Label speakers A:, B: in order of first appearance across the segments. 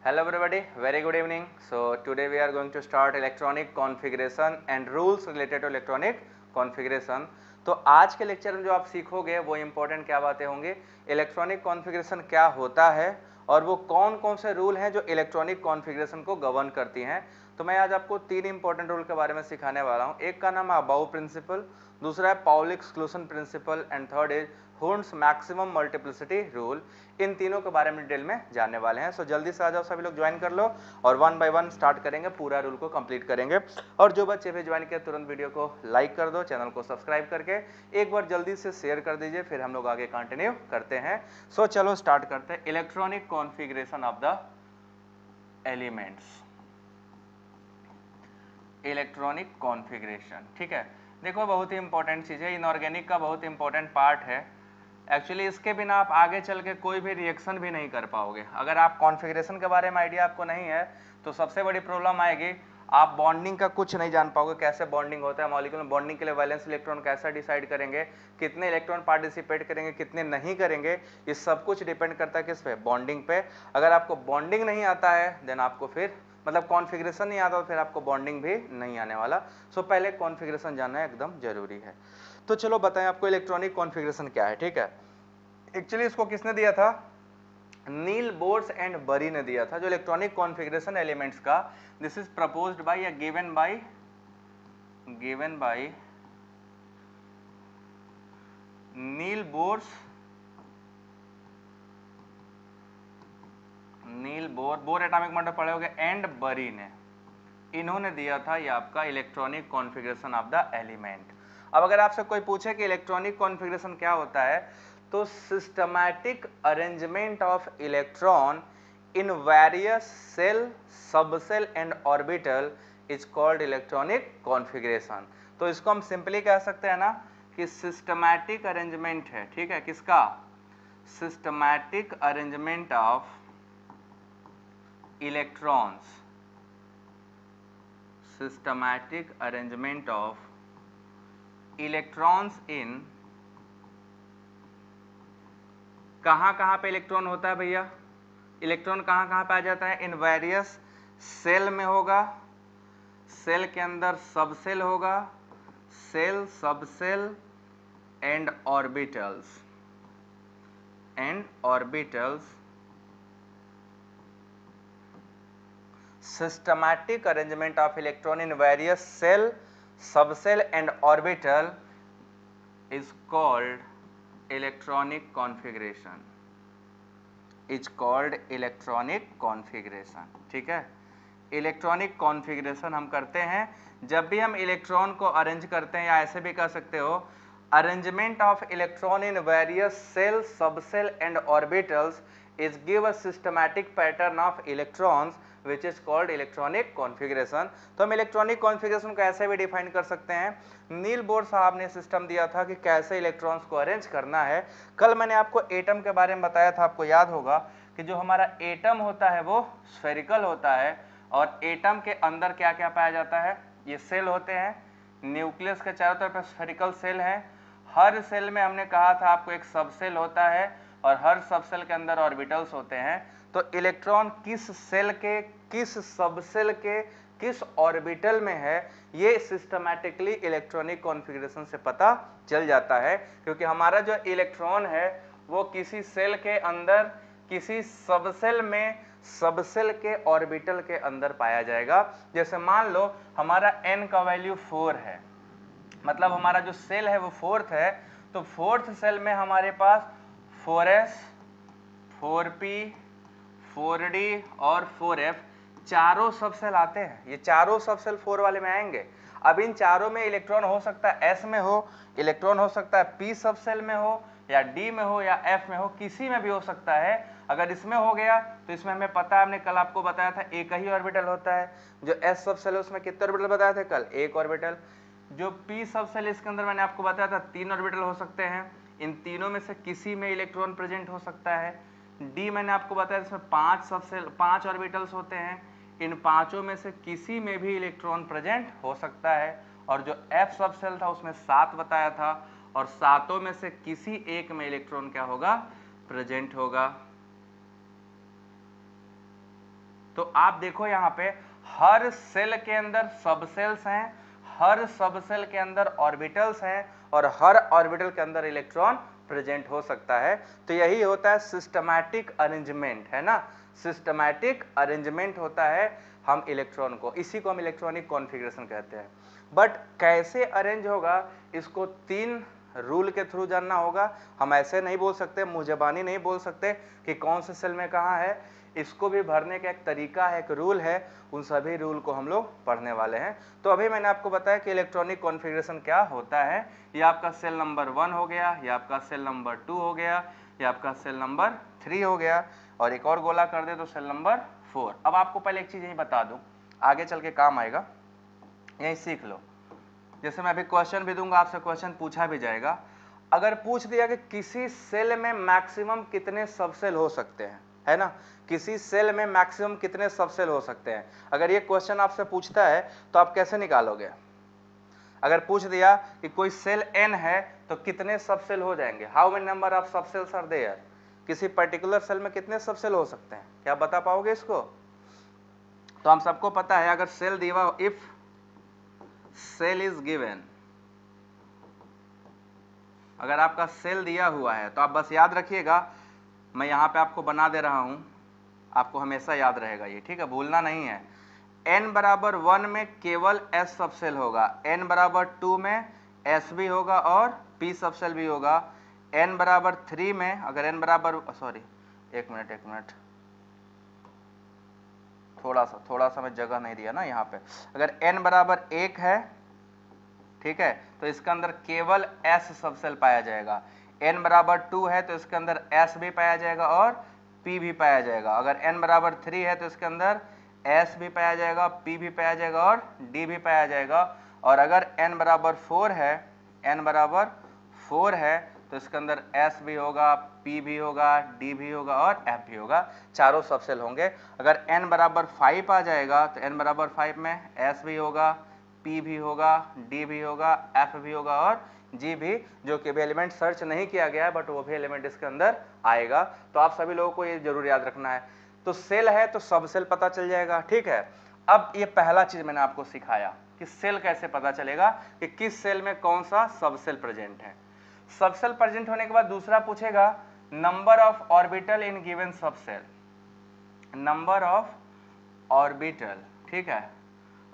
A: Hello everybody, very good evening. So today we are going to start electronic configuration and rules related to electronic configuration. तो आज के lecture में जो आप सीखोगे वो इम्पोर्टेंट क्या बातें होंगी, इलेक्ट्रॉनिक कॉन्फ़िगरेशन क्या होता है और वो कौन कौन से रूल हैं जो इलेक्ट्रॉनिक कॉन्फ़िगरेशन को गवर्न करती हैं। तो मैं आज आपको तीन इंपॉर्टेंट रूल के बारे में सिखाने वाला हूँ। एक का नाम है अबाउ प्रिंसिपल, दूसरा है Pauli exclusion principle and third is हुर्न्स मैक्सिमम मल्टीप्लिसिटी रूल। इन तीनों के बारे में डिटेल में जानने वाले हैं। सो जल्दी से आ जाओ, सभी लोग ज्वाइन कर लो और वन बाय वन स्टार्ट करेंगे, पूरा रूल को कंप्लीट करेंगे। और जो बच्चे भी ज्वाइन किए तुरंत वीडियो को लाइक कर दो, चैनल को सब्सक्राइब करके एक बार जल्दी से शेयर कर दीजिए, फिर हम लोग आगे कंटिन्यू करते हैं। सो चलो स्टार्ट करते हैं। Electronic configuration of the elements, electronic configuration, ठीक है। देखो बहुत ही इंपॉर्टेंट चीज़ है, इनऑर्गेनिक का बहुत इंपॉर्टेंट पार्ट है। एक्चुअली इसके बिना आप आगे चल के कोई भी रिएक्शन भी नहीं कर पाओगे। अगर आप कॉन्फ़िगरेशन के बारे में आइडिया आपको नहीं है तो सबसे बड़ी प्रॉब्लम आएगी, आप बॉन्डिंग का कुछ नहीं जान पाओगे, कैसे बॉन्डिंग होता है, मॉलिक्यूल में बॉन्डिंग के लिए वैलेंस इलेक्ट्रॉन कैसा डिसाइड करेंगे, कितने इलेक्ट्रॉन पार्टिसिपेट करेंगे, कितने नहीं करेंगे, ये सब कुछ डिपेंड करता है किस पे, बॉन्डिंग पे। अगर आपको बॉन्डिंग नहीं आता है देन आपको फिर मतलब कॉन्फ़िगरेशन नहीं आता तो फिर आपको बॉन्डिंग भी नहीं आने वाला। सो पहले कॉन्फ़िगरेशन जानना एकदम जरूरी है। तो चलो बताएं आपको इलेक्ट्रॉनिक कॉन्फ़िगरेशन क्या है, ठीक है। एक्चुअली इसको किसने दिया था, नील बोर्स एंड बरी ने दिया था, जो इलेक्ट्रॉनिक कॉन्फ़िगरेशन एलिमेंट्स का। दिस इज प्रपोज्ड बाय या given by Niels Bohr atomic model पढ़े होंगे, एंड बरी ने, इन्होंने दिया था ये आपका electronic configuration of the element. अब अगर आपसे कोई पूछे कि इलेक्ट्रॉनिक कॉन्फ़िगरेशन क्या होता है, तो systematic arrangement of electron in various shell, subshell and orbital is called electronic configuration. तो इसको हम सिंपली कह सकते हैं ना कि सिस्टमैटिक अरेंजमेंट है, ठीक है, किसका, systematic arrangement of electrons, systematic arrangement of electrons in, कहाँ कहाँ पे इलेक्ट्रॉन होता है भैया, इलेक्ट्रॉन कहाँ कहाँ पे आ जाता है, इन वेरियस सेल में होगा, सेल के अंदर सबसेल होगा, shell subshell and orbitals, systematic arrangement of electron in various cell, subcell and orbital is called electronic configuration, ठीक है। इलेक्ट्रॉनिक कॉन्फ़िगरेशन हम करते हैं जब भी हम इलेक्ट्रॉन को अरेंज करते हैं, या ऐसे भी कह सकते हो, arrangement of electron in various shell, subshell and orbitals is give a systematic pattern of electrons which is called electronic configuration। तो हम इलेक्ट्रॉनिक कॉन्फ़िगरेशन को ऐसे भी डिफाइन कर सकते हैं। नील बोर साहब ने सिस्टम दिया था कि कैसे इलेक्ट्रॉन्स को अरेंज करना है। कल मैंने आपको एटम के बारे में बताया था, आपको याद होगा कि जो हमारा एटम होता है वो स्फेरिकल होता है, और एटम के अंदर क्या क्या पाया जाता है, ये सेल होते हैं, न्यूक्लियस के चारों तरफ स्फेरिकल सेल है, हर सेल में हमने कहा था आपको एक सबसेल होता है और हर सबसेल के अंदर ऑर्बिटल्स होते हैं। तो इलेक्ट्रॉन किस सेल के, किस सबसेल के, किस ऑर्बिटल में है, ये सिस्टमैटिकली इलेक्ट्रॉनिक कॉन्फ़िगरेशन से पता चल जाता है, क्योंकि हमारा जो इलेक्ट्रॉन है वो किसी सेल के अंदर, किसी सबसेल में, सबसेल के ऑर्बिटल के अंदर पाया जाएगा। जैसे मान लो हमारा n का वैल्यू 4 है, मतलब हमारा जो सेल है वो फोर्थ है, तो फोर्थ सेल में हमारे पास 4s, 4p, 4d और 4f चारों सबसेल आते हैं। ये चारों सबसेल 4 वाले में आएंगे। अब इन चारों में इलेक्ट्रॉन हो सकता है s में हो, इलेक्ट्रॉन हो सकता है p सबसेल में हो, या d में हो, या f में हो, किसी में भी हो सकता है। अगर इसमें हो गया तो इसमें हमें पता है, हमने कल आपको बताया था एक ही ऑर्बिटल होता है। जो s सबसेल है उसमें कितने ऑर्बिटल बताए थे कल, एक ऑर्बिटल। जो p सबसेल इसके अंदर मैंने आपको बताया था 3 ऑर्बिटल हो सकते हैं, इन तीनों में से किसी में इलेक्ट्रॉन प्रेजेंट हो सकता है। d मैंने आपको बताया इसमें 5 ऑर्बिटल्स होते हैं, इन पांचों में से किसी में भी इलेक्ट्रॉन प्रेजेंट हो सकता है। और जो f सबसेल था उसमें 7 बताया था, और सातों में से किसी एक में इलेक्ट्रॉन क्या होगा, प्रेजेंट होगा। तो आप देखो यहाँ पे हर सेल के अंदर सब सेल्स हैं, हर सब सेल के अंदर ऑर्बिटल्स हैं और हर ऑर्बिटल के अंदर इलेक्ट्रॉन प्रेजेंट हो सकता है। तो यही होता है सिस्टमैटिक अरेंजमेंट, है ना, सिस्टमैटिक अरेंजमेंट होता है हम इलेक्ट्रॉन को, इसी को हम इलेक्ट्रॉनिक कॉन्फ़िगरेशन कहते हैं। बट कैसे अरेंज होगा इसको 3 रूल के थ्रू जानना होगा। हम ऐसे नहीं बोल सकते, मुंह ज़बानी नहीं बोल सकते कि कौन से सेल में कहाँ है, इसको भी भरने का एक तरीका है, एक रूल है, उन सभी रूल को हम लोग पढ़ने वाले हैं। तो अभी मैंने आपको बताया कि इलेक्ट्रॉनिक कॉन्फ़िगरेशन क्या होता है। ये आपका सेल नंबर 1 हो गया, ये आपका सेल नंबर 2 हो गया, ये आपका सेल नंबर 3 हो गया, और एक और गोला कर दे तो सेल नंबर 4। अब आपको पहले एक चीज़ यही बता दूँ, आगे चल के काम आएगा, यही सीख लो। जैसे मैं अभी क्वेश्चन भी दूंगा, आपसे क्वेश्चन पूछा भी जाएगा। अगर पूछ दिया कि किसी सेल में मैक्सिमम कितने सब सेल हो सकते हैं, है ना, किसी सेल में मैक्सिमम कितने सब सेल हो सकते हैं, अगर ये क्वेश्चन आपसे पूछता है तो आप कैसे निकालोगे? अगर पूछ दिया कि कोई सेल n है तो कितने सब सेल हो जाएंगे, हाउ मेनी नंबर ऑफ सब सेल्स आर देयर, किसी पर्टिकुलर सेल में कितने सब सेल हो सकते हैं, क्या बता पाओगे इसको? तो हम सबको पता है, अगर सेल दिया, इफ सेल इज गिवन, अगर आपका सेल दिया हुआ है तो आप बस याद रखिएगा, मैं यहाँ पे आपको बना दे रहा हूँ, आपको हमेशा याद रहेगा ये, ठीक है, भूलना नहीं है। n बराबर 1 में केवल s सब सेल होगा, n बराबर 2 में s भी होगा और p सब सेल भी होगा, n बराबर 3 में, अगर n बराबर, सॉरी एक मिनट, थोड़ा सा मैं जगह नहीं दिया ना यहाँ पे, अगर n बराबर 1 है, ठीक है, तो इसके अंदर केवल s सब सेल पाया जाएगा, n बराबर 2 है तो इसके अंदर s भी पाया जाएगा और p भी पाया जाएगा, अगर n बराबर 3 है तो इसके अंदर s भी पाया जाएगा, p भी पाया जाएगा और d भी पाया जाएगा, और अगर n बराबर 4 है, n बराबर 4 है तो इसके अंदर s भी होगा, p भी होगा, d भी होगा और f भी होगा, चारों सब सेल होंगे। अगर n बराबर 5 आ जाएगा तो n बराबर 5 में s भी होगा, P भी होगा, D भी होगा, F भी होगा और G भी, जो कि भी एलिमेंट सर्च नहीं किया गया है बट वो भी एलिमेंट इसके अंदर आएगा। तो आप सभी लोगों को ये जरूर याद रखना है। तो सेल है तो सब सेल पता चल जाएगा, ठीक है। अब ये पहला चीज मैंने आपको सिखाया कि सेल कैसे पता चलेगा कि किस सेल में कौन सा सब सेल प्रेजेंट है। सब सेल प्रेजेंट होने के बाद दूसरा पूछेगा number of orbital in given सब सेल, नंबर ऑफ ऑर्बिटल, ठीक है,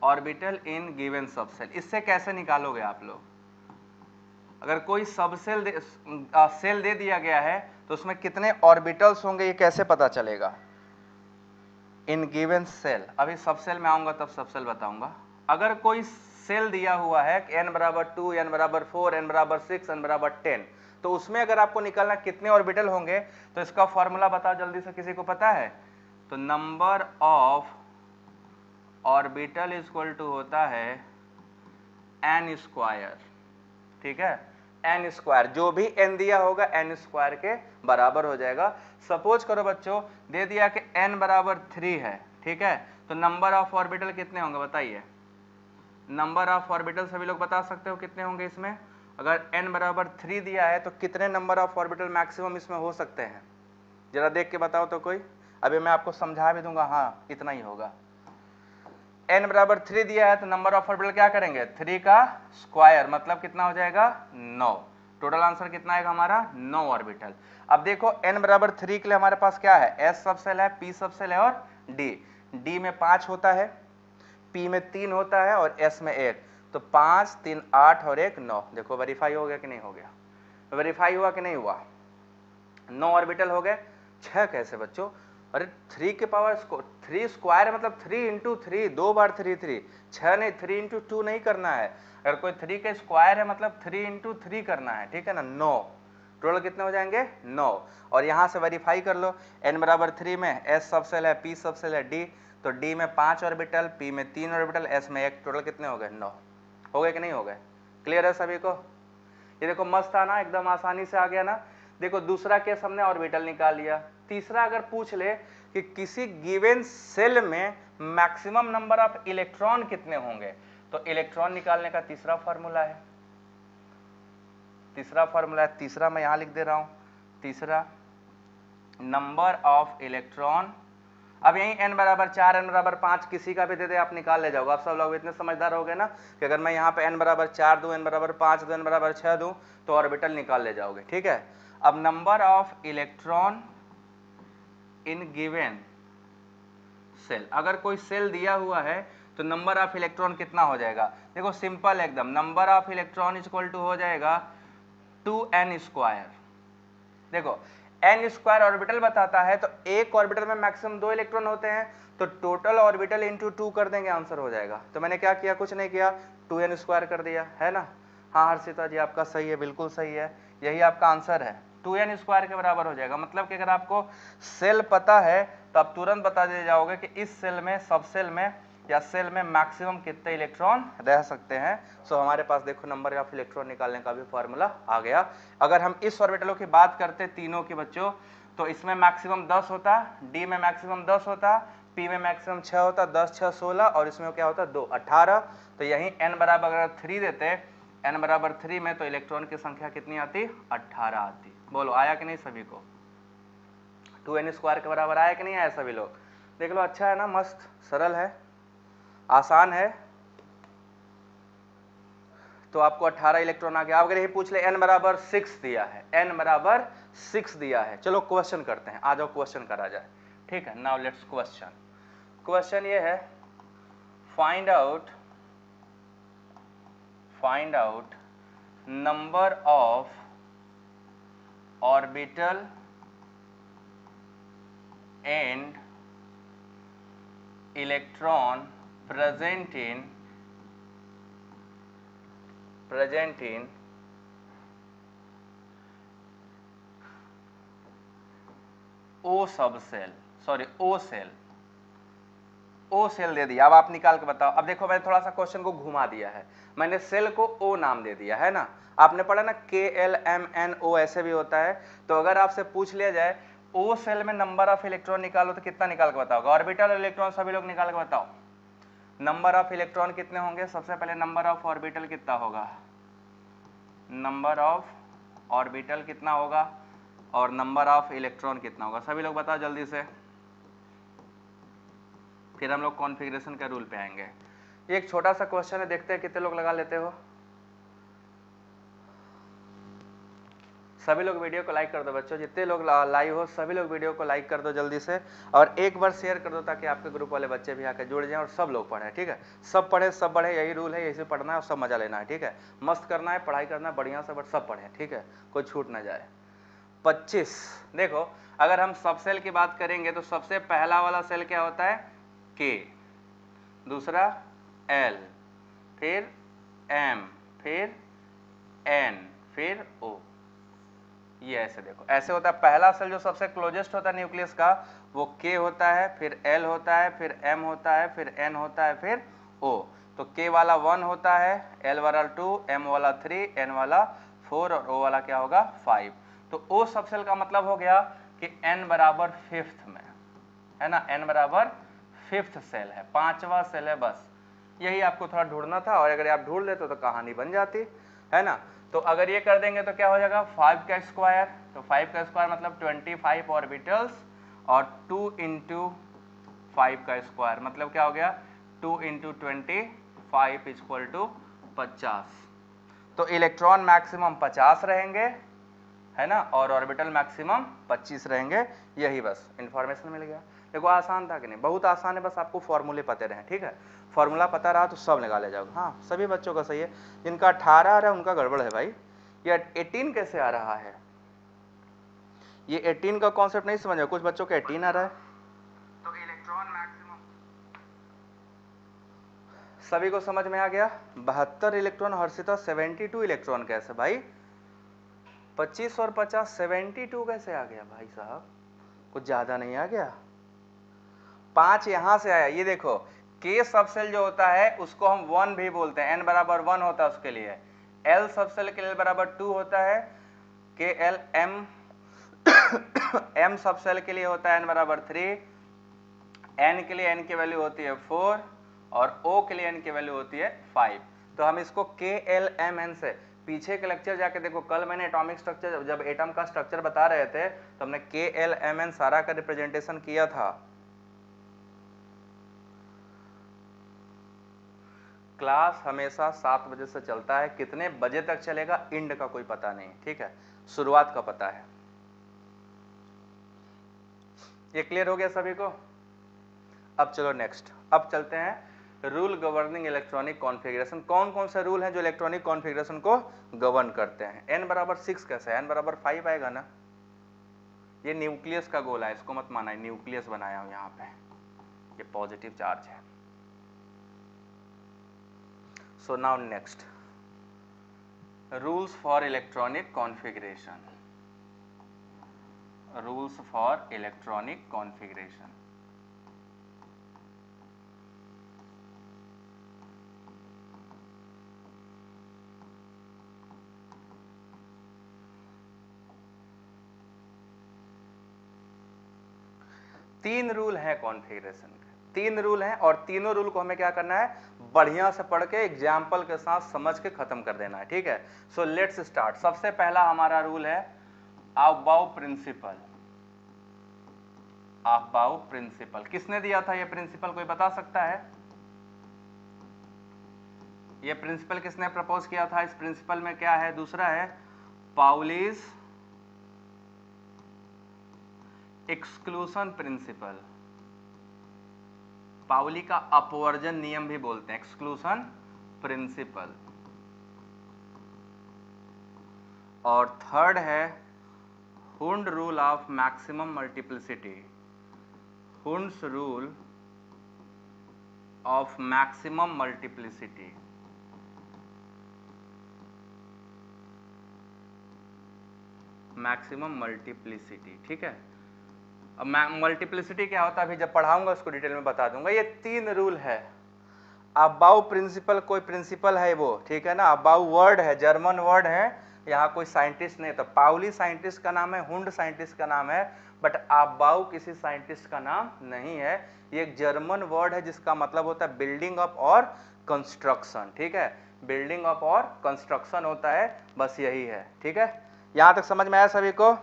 A: ऑर्बिटल इन गिवन सब सेल। इससे कैसे निकालोगे आप लोग? अगर कोई सब सेल दे दिया गया है तो उसमें कितने ऑर्बिटल्स होंगे ये कैसे पता चलेगा? इन गिवन सेल, अभी सब सेल में आऊंगा तब सब सेल बताऊंगा। अगर कोई सेल दिया हुआ है कि n बराबर 2, n बराबर 4, n बराबर 6, n बराबर 10, तो उसमें अगर आपको निकालना कितने ऑर्बिटल होंगे तो इसका फॉर्मूला बताओ जल्दी से, किसी को पता है? तो number of orbital equal to होता है n स्क्वायर, ठीक है, n स्क्वायर, जो भी n दिया होगा n स्क्वायर के बराबर हो जाएगा। सपोज करो बच्चों दे दिया कि n बराबर 3 है, ठीक है, तो नंबर ऑफ ऑर्बिटल कितने होंगे बताइए? नंबर ऑफ ऑर्बिटल सभी लोग बता सकते हो कितने होंगे इसमें? अगर n बराबर 3 दिया है तो कितने नंबर ऑफ ऑर्बिटल मैक्सिमम इसमें हो सकते हैं? जरा देख के बताओ तो कोई, अभी मैं आपको समझा भी दूंगा, हाँ इतना ही होगा। n बराबर 3 दिया है तो नंबर ऑफ ऑर्बिटल क्या करेंगे? 3 का स्क्वायर, मतलब कितना हो जाएगा? 9। टोटल आंसर कितना आएगा हमारा? 9 ऑर्बिटल। अब देखो n बराबर 3 के लिए हमारे पास क्या है? s सब सेल है, p सब सेल है और d में 5 होता है, p में 3 होता है और s में 1, तो 5 3 8 और 1 9। देखो वेरीफाई हो गया कि नहीं हो गया? वेरीफाई हुआ कि नहीं हुआ? 9 ऑर्बिटल हो गए। 6 कैसे बच्चों? अरे 3 के पावर 3 स्क्वायर मतलब 3 इंटू 3, 2 बार 3 3, 6 नहीं, 3 इंटू 2 नहीं करना है। अगर कोई 3 के स्क्वायर है मतलब 3 इंटू 3 करना है, ठीक है ना। 9 टोटल कितने हो जाएंगे? 9। और यहाँ से वेरीफाई कर लो, n बराबर 3 में s सब सेल है, p सब सेल है, d, तो d में 5 ऑर्बिटल, p में 3 ऑर्बिटल, s में 1, टोटल कितने हो गए? 9। हो गए कि नहीं हो गए? क्लियर है सभी को? ये देखो मस्त था ना, एकदम आसानी से आ गया ना। देखो दूसरा केस हमने ऑर्बिटल निकाल लिया। तीसरा अगर पूछ ले कि किसी गिवन सेल में मैक्सिमम नंबर ऑफ इलेक्ट्रॉन कितने होंगे, तो इलेक्ट्रॉन निकालने का तीसरा फॉर्मूला है, तीसरा मैं यहां लिख दे रहा हूं। तीसरा, नंबर ऑफ इलेक्ट्रॉन अब यहीं n बराबर 4 n बराबर 5 किसी का भी दे दे आप निकाल ले जाओगे। आप सब लोग इतने समझदार हो गए ना कि अगर मैं यहाँ पे n बराबर 4 दूं, n बराबर 5 दूं, n बराबर 6 दूं तो ऑर्बिटल निकाल ले जाओगे। ठीक है, अब number of electron in given shell, अगर कोई सेल दिया हुआ है तो नंबर ऑफ इलेक्ट्रॉन कितना हो जाएगा? देखो सिंपल एकदम, number of electron is equal to हो जाएगा 2n²। देखो n स्क्वायर ऑर्बिटल बताता है तो एक ऑर्बिटल में मैक्सिमम 2 इलेक्ट्रॉन होते हैं, तो टोटल ऑर्बिटल इंटू 2 कर देंगे, आंसर हो जाएगा। तो मैंने क्या किया, कुछ नहीं किया, 2n² कर दिया, है ना। हाँ हर्षिता जी आपका सही है, बिल्कुल सही है, यही आपका आंसर है, 2n² के बराबर हो जाएगा। मतलब कि अगर आपको सेल पता है तो आप तुरंत बता दे जाओगे कि इस सेल में, सब सेल में या सेल में मैक्सिमम कितने इलेक्ट्रॉन रह सकते हैं। सो हमारे पास देखो नंबर ऑफ इलेक्ट्रॉन निकालने का भी फॉर्मूला आ गया। अगर हम इस ऑर्बिटलों की बात करते तीनों की बच्चों, तो इसमें मैक्सिमम 10 होता, डी में मैक्सिमम 10 होता, पी में मैक्सिमम 6 होता, 10 6 16, और इसमें क्या होता 2 18। तो यहीं n बराबर अगर 3 देते, n बराबर 3 में तो इलेक्ट्रॉन की संख्या कितनी आती? 18 आती। बोलो आया कि नहीं सभी को? 2n² के बराबर आया कि नहीं आया सभी लोग? देख लो, अच्छा है ना, मस्त सरल है, आसान है। तो आपको 18 इलेक्ट्रॉन आ गया। अगर यही पूछ ले n बराबर 6 दिया है, n बराबर 6 दिया है, चलो क्वेश्चन करते हैं, आ जाओ क्वेश्चन करा जाए। ठीक है, नाउ लेट्स क्वेश्चन। क्वेश्चन ये है, find out number of orbital and electron present in O subshell, sorry O shell, O shell दे दिया। अब आप निकाल के बताओ। अब देखो मैंने थोड़ा सा क्वेश्चन को घुमा दिया है, मैंने सेल को O नाम दे दिया है ना। आपने पढ़ा ना KLMNO ऐसे भी होता है। तो अगर आपसे पूछ लिया जाए O सेल में नंबर ऑफ इलेक्ट्रॉन निकालो तो कितना निकाल के बताओगे? ऑर्बिटल इलेक्ट्रॉन सभी लोग निकाल के बताओ। नंबर ऑफ इलेक्ट्रॉन कितने होंगे? सबसे पहले नंबर ऑफ ऑर्बिटल कितना होगा, नंबर ऑफ ऑर्बिटल कितना होगा, और नंबर ऑफ इलेक्ट्रॉन कितना होगा, सभी लोग बताओ जल्दी से, फिर हम लोग कॉन्फ़िगरेशन के रूल पे आएंगे। ये एक छोटा सा क्वेश्चन है, देखते हैं कितने लोग लगा लेते हो। सभी लोग वीडियो को लाइक कर दो बच्चों, जितने लोग लाइव हो सभी लोग वीडियो को लाइक कर दो जल्दी से, और एक बार शेयर कर दो ताकि आपके ग्रुप वाले बच्चे भी आकर जुड़ जाएं और सब लोग पढ़ें। ठीक है, सब पढ़े सब बढ़े, यही रूल है, यही से पढ़ना है और सब मजा लेना है। ठीक है, मस्त करना है, पढ़ाई करना है बढ़िया से, बट सब पढ़ें। ठीक है, कोई छूट ना जाए। 25 देखो, अगर हम सब सेल की बात करेंगे तो सबसे पहला वाला सेल क्या होता है? K, दूसरा L, फिर M, फिर N, फिर O। ये ऐसे देखो, ऐसे होता है। पहला सेल जो सबसे क्लोजेस्ट होता है न्यूक्लियस का वो K होता है, फिर L होता है, फिर M होता है, फिर N होता है, फिर O। तो K वाला 1 होता है, L वाला 2, M वाला 3, N वाला 4 और O वाला क्या होगा 5। तो O सबसेल का मतलब हो गया कि n बराबर 5th में, है ना, n बराबर 5th सेल है, 5वां सेल है। बस यही आपको थोड़ा ढूंढना था, और अगर आप ढूंढ लेते तो कहानी बन जाती, है ना। तो अगर ये कर देंगे तो क्या हो जाएगा 5 का स्क्वायर, तो 5 का स्क्वायर मतलब 25 ऑर्बिटल्स, और 2 इंटू 5 का स्क्वायर मतलब क्या हो गया 2 इंटू 25 इक्वल टू 50। तो इलेक्ट्रॉन मैक्सिमम 50 रहेंगे, है ना, और ऑर्बिटल मैक्सिमम 25 रहेंगे। यही बस इंफॉर्मेशन मिल गया। देखो आसान था कि नहीं? बहुत आसान है, बस आपको फॉर्मूले पते रहे। ठीक है, फॉर्मूला पता रहा तो सब निकाले जाओगे। हाँ सभी बच्चों का सही है, जिनका 18 आ रहा है उनका गड़बड़ है भाई। ये 18 कैसे आ रहा है? ये 18 का कॉन्सेप्ट नहीं समझ, कुछ बच्चों का 18 आ रहा है। तो इलेक्ट्रॉन मैक्सिमम सभी को समझ में आ गया। 72 इलेक्ट्रॉन। हर्षिता 72 इलेक्ट्रॉन कैसे भाई? 25 और 50 72 कैसे आ गया भाई साहब? कुछ ज्यादा नहीं आ गया? 5 यहां से आया, ये देखो K सबसेल जो होता है उसको हम 1 भी बोलते हैं, n बराबर 1 होता है उसके लिए। L सबसेल के लिए बराबर 2 होता है, KL M M सबसेल के लिए होता है n बराबर 3, N के लिए n की वैल्यू होती है 4, और O के लिए n की वैल्यू होती है 5। तो हम इसको KLMN से, पीछे के लेक्चर जाके देखो, कल मैंने एटॉमिक स्ट्रक्चर, जब एटम का स्ट्रक्चर बता रहे थे तो हमने KLMN सारा का रिप्रेजेंटेशन किया था। क्लास हमेशा 7 बजे से चलता है, कितने बजे तक चलेगा एंड का कोई पता नहीं, ठीक है, शुरुआत का पता है। ये क्लियर हो गया सभी को? अब चलो नेक्स्ट, अब चलते हैं रूल गवर्निंग इलेक्ट्रॉनिक कॉन्फ़िगरेशन। कौन कौन से रूल हैं जो इलेक्ट्रॉनिक कॉन्फ़िगरेशन को गवर्न करते हैं? n बराबर 6 कैसे है? n बराबर 5 आएगा ना। ये न्यूक्लियस का गोला है, इसको मत माना, न्यूक्लियस बनाया हूं यहाँ पे, ये पॉजिटिव चार्ज है। So now next, rules for electronic configuration. Rules for electronic configuration. तीन रूल है कॉन्फ़िगरेशन के, तीन रूल हैं, और तीनों रूल को हमें क्या करना है, बढ़िया से पढ़ के एग्जाम्पल के साथ समझ के खत्म कर देना है, ठीक है। सो लेट्स स्टार्ट। सबसे पहला हमारा रूल है अबाउ प्रिंसिपल। अबाउ प्रिंसिपल किसने दिया था? ये प्रिंसिपल कोई बता सकता है? ये प्रिंसिपल किसने प्रपोज किया था? इस प्रिंसिपल में क्या है? दूसरा है पाउलीज एक्सक्लूशन प्रिंसिपल। पाउली का अपवर्जन नियम भी बोलते हैं, एक्सक्लूशन प्रिंसिपल। और थर्ड है Hund rule of maximum multiplicity. Hund's rule of maximum multiplicity. Maximum multiplicity, ठीक है। अब मल्टीप्लिसिटी क्या होता है अभी जब पढ़ाऊंगा उसको डिटेल में बता दूंगा। ये तीन रूल है। अबाउ प्रिंसिपल कोई प्रिंसिपल है वो, ठीक है ना। अबाउ वर्ड है, जर्मन वर्ड है, यहाँ कोई साइंटिस्ट नहीं। तो पाउली साइंटिस्ट का नाम है, हुंड साइंटिस्ट का नाम है, बट अबाउ किसी साइंटिस्ट का नाम नहीं है। ये एक जर्मन वर्ड है जिसका मतलब होता है बिल्डिंग अप और कंस्ट्रक्शन, ठीक है। बिल्डिंग अप और कंस्ट्रक्शन होता है, बस यही है, ठीक है। यहां तक समझ में आया सभी को?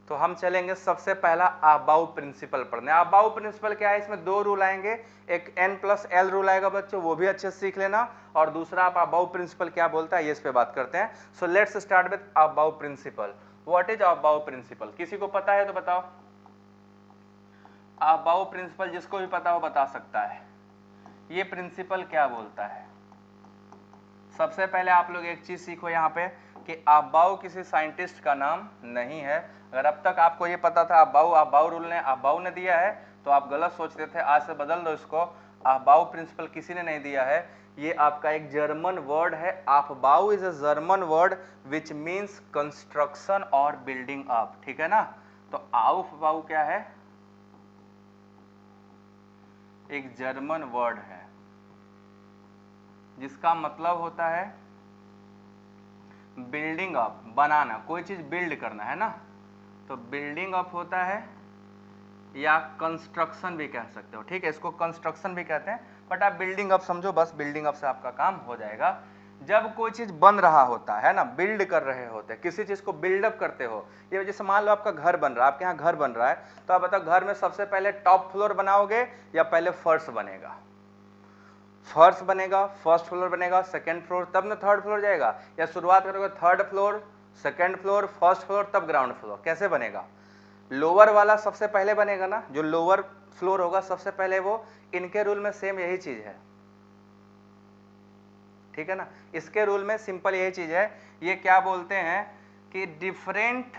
A: तो हम चलेंगे सबसे पहला अबाउ प्रिंसिपल पढ़ने। अबाउ प्रिंसिपल क्या है? इसमें दो रूल आएंगे, एक n+l रूल आएगा बच्चों, वो भी अच्छे से सीख लेना। और दूसरा आप अबाउ प्रिंसिपल क्या बोलता है ये इस पे बात करते हैं। So let's start with Aufbau principle. What is Aufbau principle? किसी को पता है तो बताओ। अबाउ प्रिंसिपल जिसको भी पता हो बता सकता है। ये प्रिंसिपल क्या बोलता है? सबसे पहले आप लोग एक चीज सीखो यहाँ पे कि अबाउ किसी साइंटिस्ट का नाम नहीं है। अगर अब तक आपको ये पता था अबाउ रूल ने अबाउ ने दिया है तो आप गलत सोचते थे, आज से बदल दो इसको। अबाउ प्रिंसिपल किसी ने नहीं दिया है, ये आपका एक जर्मन वर्ड है। Aufbau is a German word which means construction और बिल्डिंग अप, ठीक है ना। तो अबाउ क्या है? एक जर्मन वर्ड है जिसका मतलब होता है बिल्डिंग अप, बनाना, कोई चीज बिल्ड करना है ना। तो बिल्डिंग अप होता है, या कंस्ट्रक्शन भी कह सकते हो, ठीक है। इसको कंस्ट्रक्शन भी कहते हैं, बट आप बिल्डिंग अप समझो, बस बिल्डिंग अप से आपका काम हो जाएगा। जब कोई चीज बन रहा होता है ना, बिल्ड कर रहे होते हैं, किसी चीज को बिल्डअप करते हो। ये जैसे मान लो आपका घर बन रहा है, आपके यहाँ घर बन रहा है, तो आप बताओ घर में सबसे पहले टॉप फ्लोर बनाओगे या पहले फर्श बनेगा? फर्स्ट बनेगा, फर्स्ट फ्लोर बनेगा, सेकंड फ्लोर, तब ना थर्ड फ्लोर जाएगा, या शुरुआत करोगे third floor, second floor, first floor, तब ग्राउंड फ्लोर? कैसे बनेगा? लोअर वाला सबसे पहले बनेगा ना, जो लोअर फ्लोर होगा सबसे पहले वो। इनके रूल में सेम यही चीज है, ठीक है ना। इसके रूल में सिंपल यही चीज है। ये क्या बोलते हैं कि डिफरेंट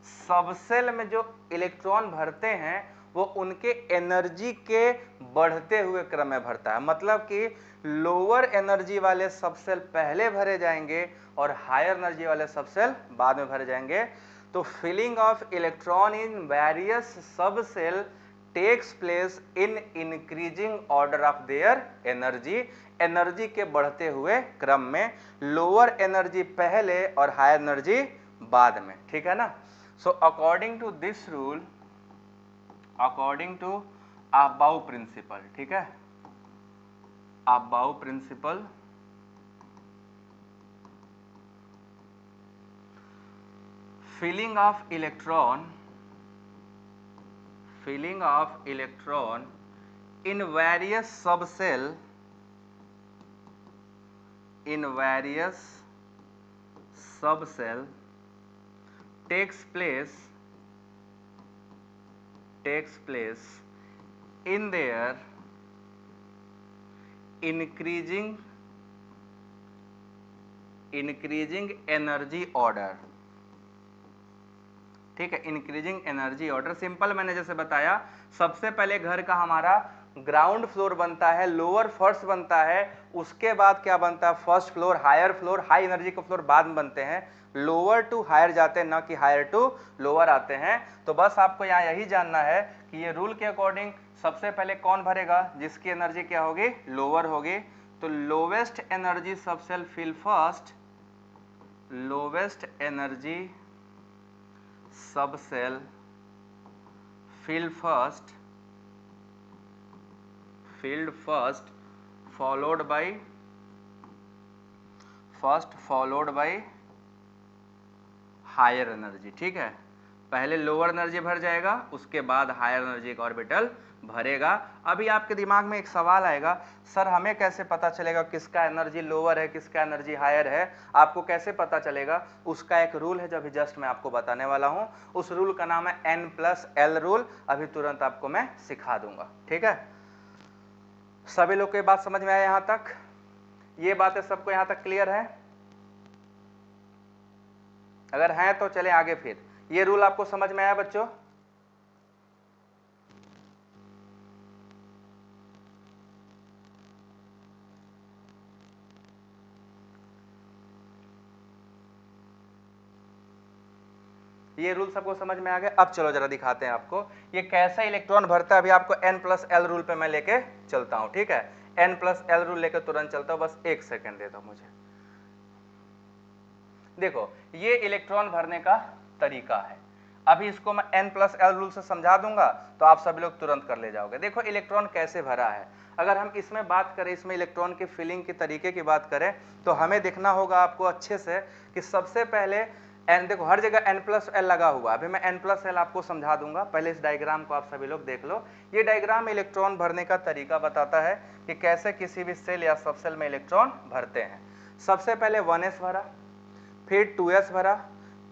A: सबसेल में जो इलेक्ट्रॉन भरते हैं वो उनके एनर्जी के बढ़ते हुए क्रम में भरता है। मतलब कि लोअर एनर्जी वाले सबसेल पहले भरे जाएंगे और हायर एनर्जी वाले सबसेल बाद में भरे जाएंगे। तो filling of electron in various subshell takes place in increasing order of their energy. Energy के बढ़ते हुए क्रम में, लोअर एनर्जी पहले और हायर एनर्जी बाद में, ठीक है ना। So according to this rule, according to Aufbau principle, ठीक है, Aufbau principle, filling of electron in various subcell takes place in their increasing energy order. ठीक है, इंक्रीजिंग एनर्जी ऑर्डर। सिंपल मैंने जैसे बताया, सबसे पहले घर का हमारा ग्राउंड फ्लोर बनता है, लोअर फर्स्ट बनता है, उसके बाद क्या बनता है, first floor, higher floor, high energy के फ्लोर बाद में बनते हैं, लोअर टू हायर जाते हैं, ना कि हायर टू लोअर आते हैं। तो बस आपको यहाँ यही जानना है कि ये रूल के अकॉर्डिंग सबसे पहले कौन भरेगा, जिसकी एनर्जी क्या होगी, लोअर होगी। तो lowest energy subshell fill first, lowest energy subshell filled first followed by higher energy. ठीक है, पहले लोअर एनर्जी भर जाएगा, उसके बाद हायर एनर्जी का ऑर्बिटल भरेगा। अभी आपके दिमाग में एक सवाल आएगा, सर हमें कैसे पता चलेगा किसका एनर्जी लोअर है, किसका एनर्जी हायर है, आपको कैसे पता चलेगा? उसका एक रूल है जो अभी जस्ट मैं आपको बताने वाला हूं। उस रूल का नाम है N+L रूल। अभी तुरंत आपको मैं सिखा दूंगा। ठीक है, सभी लोग को ये बात समझ में आया? यहां तक ये बातें सबको यहां तक क्लियर है? अगर है तो चले आगे। फिर ये रूल आपको समझ में आया बच्चों? ये रूल सबको समझ में आ गया? अब चलो जरा दिखाते हैं आपको ये कैसा इलेक्ट्रॉन भरता है। अभी आपको N+L रूल पे मैं लेके चलता हूं। ठीक है, N+L रूल लेके तुरंत चलता हूं, बस एक सेकंड दे दो मुझे। देखो, ये इलेक्ट्रॉन भरने का तरीका है। अभी इसको मैं N+L रूल से समझा दूंगा तो आप सभी लोग तुरंत कर ले जाओगे। देखो इलेक्ट्रॉन कैसे भरा है। अगर हम इसमें बात करें, इसमें इलेक्ट्रॉन की फिलिंग के तरीके की बात करें, तो हमें देखना होगा आपको अच्छे से कि सबसे पहले देखो हर जगह N+L लगा हुआ। अभी मैं N+L आपको समझा दूंगा, पहले इस डायग्राम को आप सभी लोग देख लो। ये डायग्राम इलेक्ट्रॉन भरने का तरीका बताता है कि कैसे किसी भी सेल या सबसेल में इलेक्ट्रॉन भरते हैं। सबसे पहले 1s भरा, फिर 2s भरा,